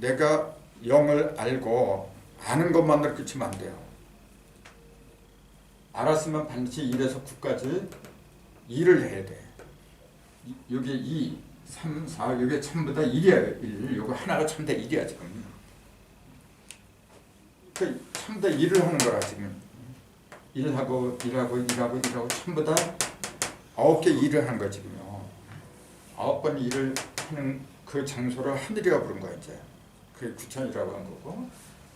내가 0을 알고 아는 것만으로 끝이면 안 돼요. 알았으면 반드시 1에서 9까지 2를 해야 돼. 여기 2, 3, 4 이게 전부 다 1이야. 1. 이거 하나가 전부 다 1이야 지금. 그 전부 다 1을 하는 거라 지금. 1하고 1하고 1하고 1하고 전부 다 9개 1을 하는 거야 지금요. 9번 1을 하는 그 장소를 하늘이라 부른 거야 이제. 그게 구천이라고 한 거고.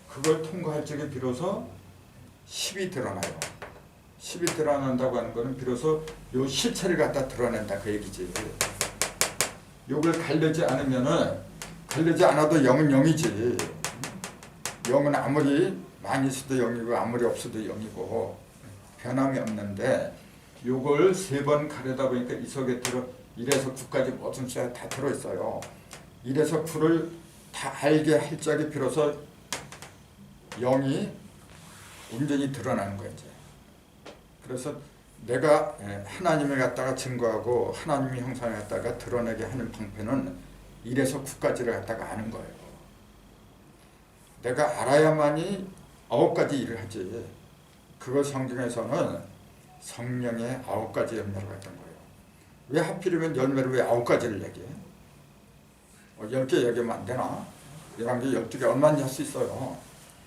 그걸 통과할 적에 비로소 10이 드러나요. 10이 드러난다고 하는 거는 비로소 요 실체를 갖다 드러낸다 그 얘기지. 요걸 가르지 않으면은 가르지 않아도 0은 0이지. 0은 아무리 많이 있어도 0이고 아무리 없어도 0이고 변함이 없는데 요걸 3번 가르다 보니까 이 속에 1에서 9까지 모든 숫자가 다 들어있어요. 1에서 9를 다 알게 할 적에 비로소 0이 온전히 드러나는 거예요. 그래서 내가 하나님을 갖다가 증거하고 하나님의 형상을 갖다가 드러내게 하는 방편은 1에서 9까지를 갖다가 아는 거예요. 내가 알아야만이 9가지 일을 하지. 그거 성경에서는 성령의 9가지 열매라고 했던 거예요. 왜 하필이면 열매를 왜 9가지를 얘기해? 10개 얘기하면 안 되나? 11개, 12개 얼마든지 할 수 있어요.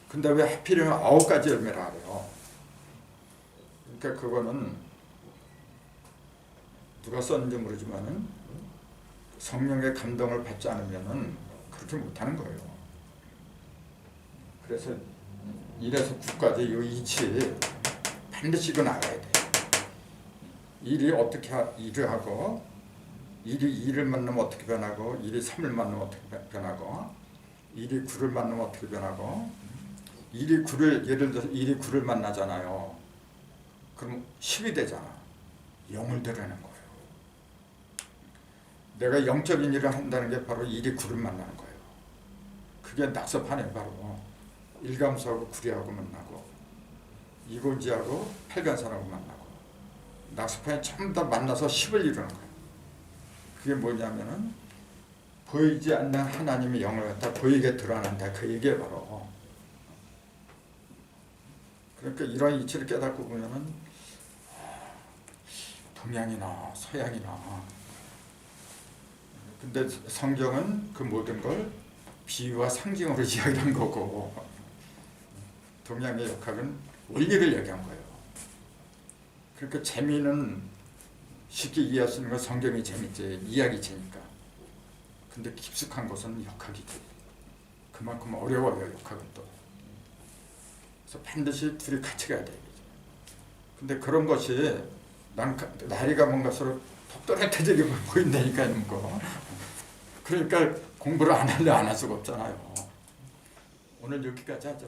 근데 왜 하필이면 9가지 열매라 그래요? 그러니까 그거는 누가 썼는지 모르지만은 성령의 감동을 받지 않으면은 그렇게 못하는 거예요. 그래서 1에서 9까지 이 이치 반드시 이건 알아야 돼요. 1이 어떻게 1을 하고 1이 2를 만나면 어떻게 변하고 1이 3을 만나면 어떻게 변하고 1이 9를 만나면 어떻게 변하고 1이 9를 예를 들어서 1이 9를 만나잖아요. 그럼 10이 되잖아. 0을 드러내는 거예요. 내가 영적인 일을 한다는 게 바로 1이 9를 만나는 거예요. 그게 낙서판에 바로 일감수하고 구리하고 만나고 이곤지하고 팔간산하고 만나고 낙서판에 전부 다 만나서 10을 이루는 거예요. 그게 뭐냐면은 보이지 않는 하나님의 영을 갖다 보이게 드러난다. 그 얘기에 바로. 그러니까 이런 이치를 깨닫고 보면은 동양이나 서양이나 근데 성경은 그 모든 걸 비유와 상징으로 이야기한 거고 동양의 역학은 원리를 얘기한 거예요. 그러니까 재미는 쉽게 이해할 수 있는 건 성경이 재밌지, 이야기 재니까. 근데 깊숙한 것은 역학이지. 그만큼 어려워요, 역학은 또. 그래서 반드시 둘이 같이 가야 돼요. 근데 그런 것이 나이가 뭔가서로 똑똑해지게 보인다니까요, 뭐. 그러니까 공부를 안 하려 안 할 수가 없잖아요. 오늘 여기까지 하죠.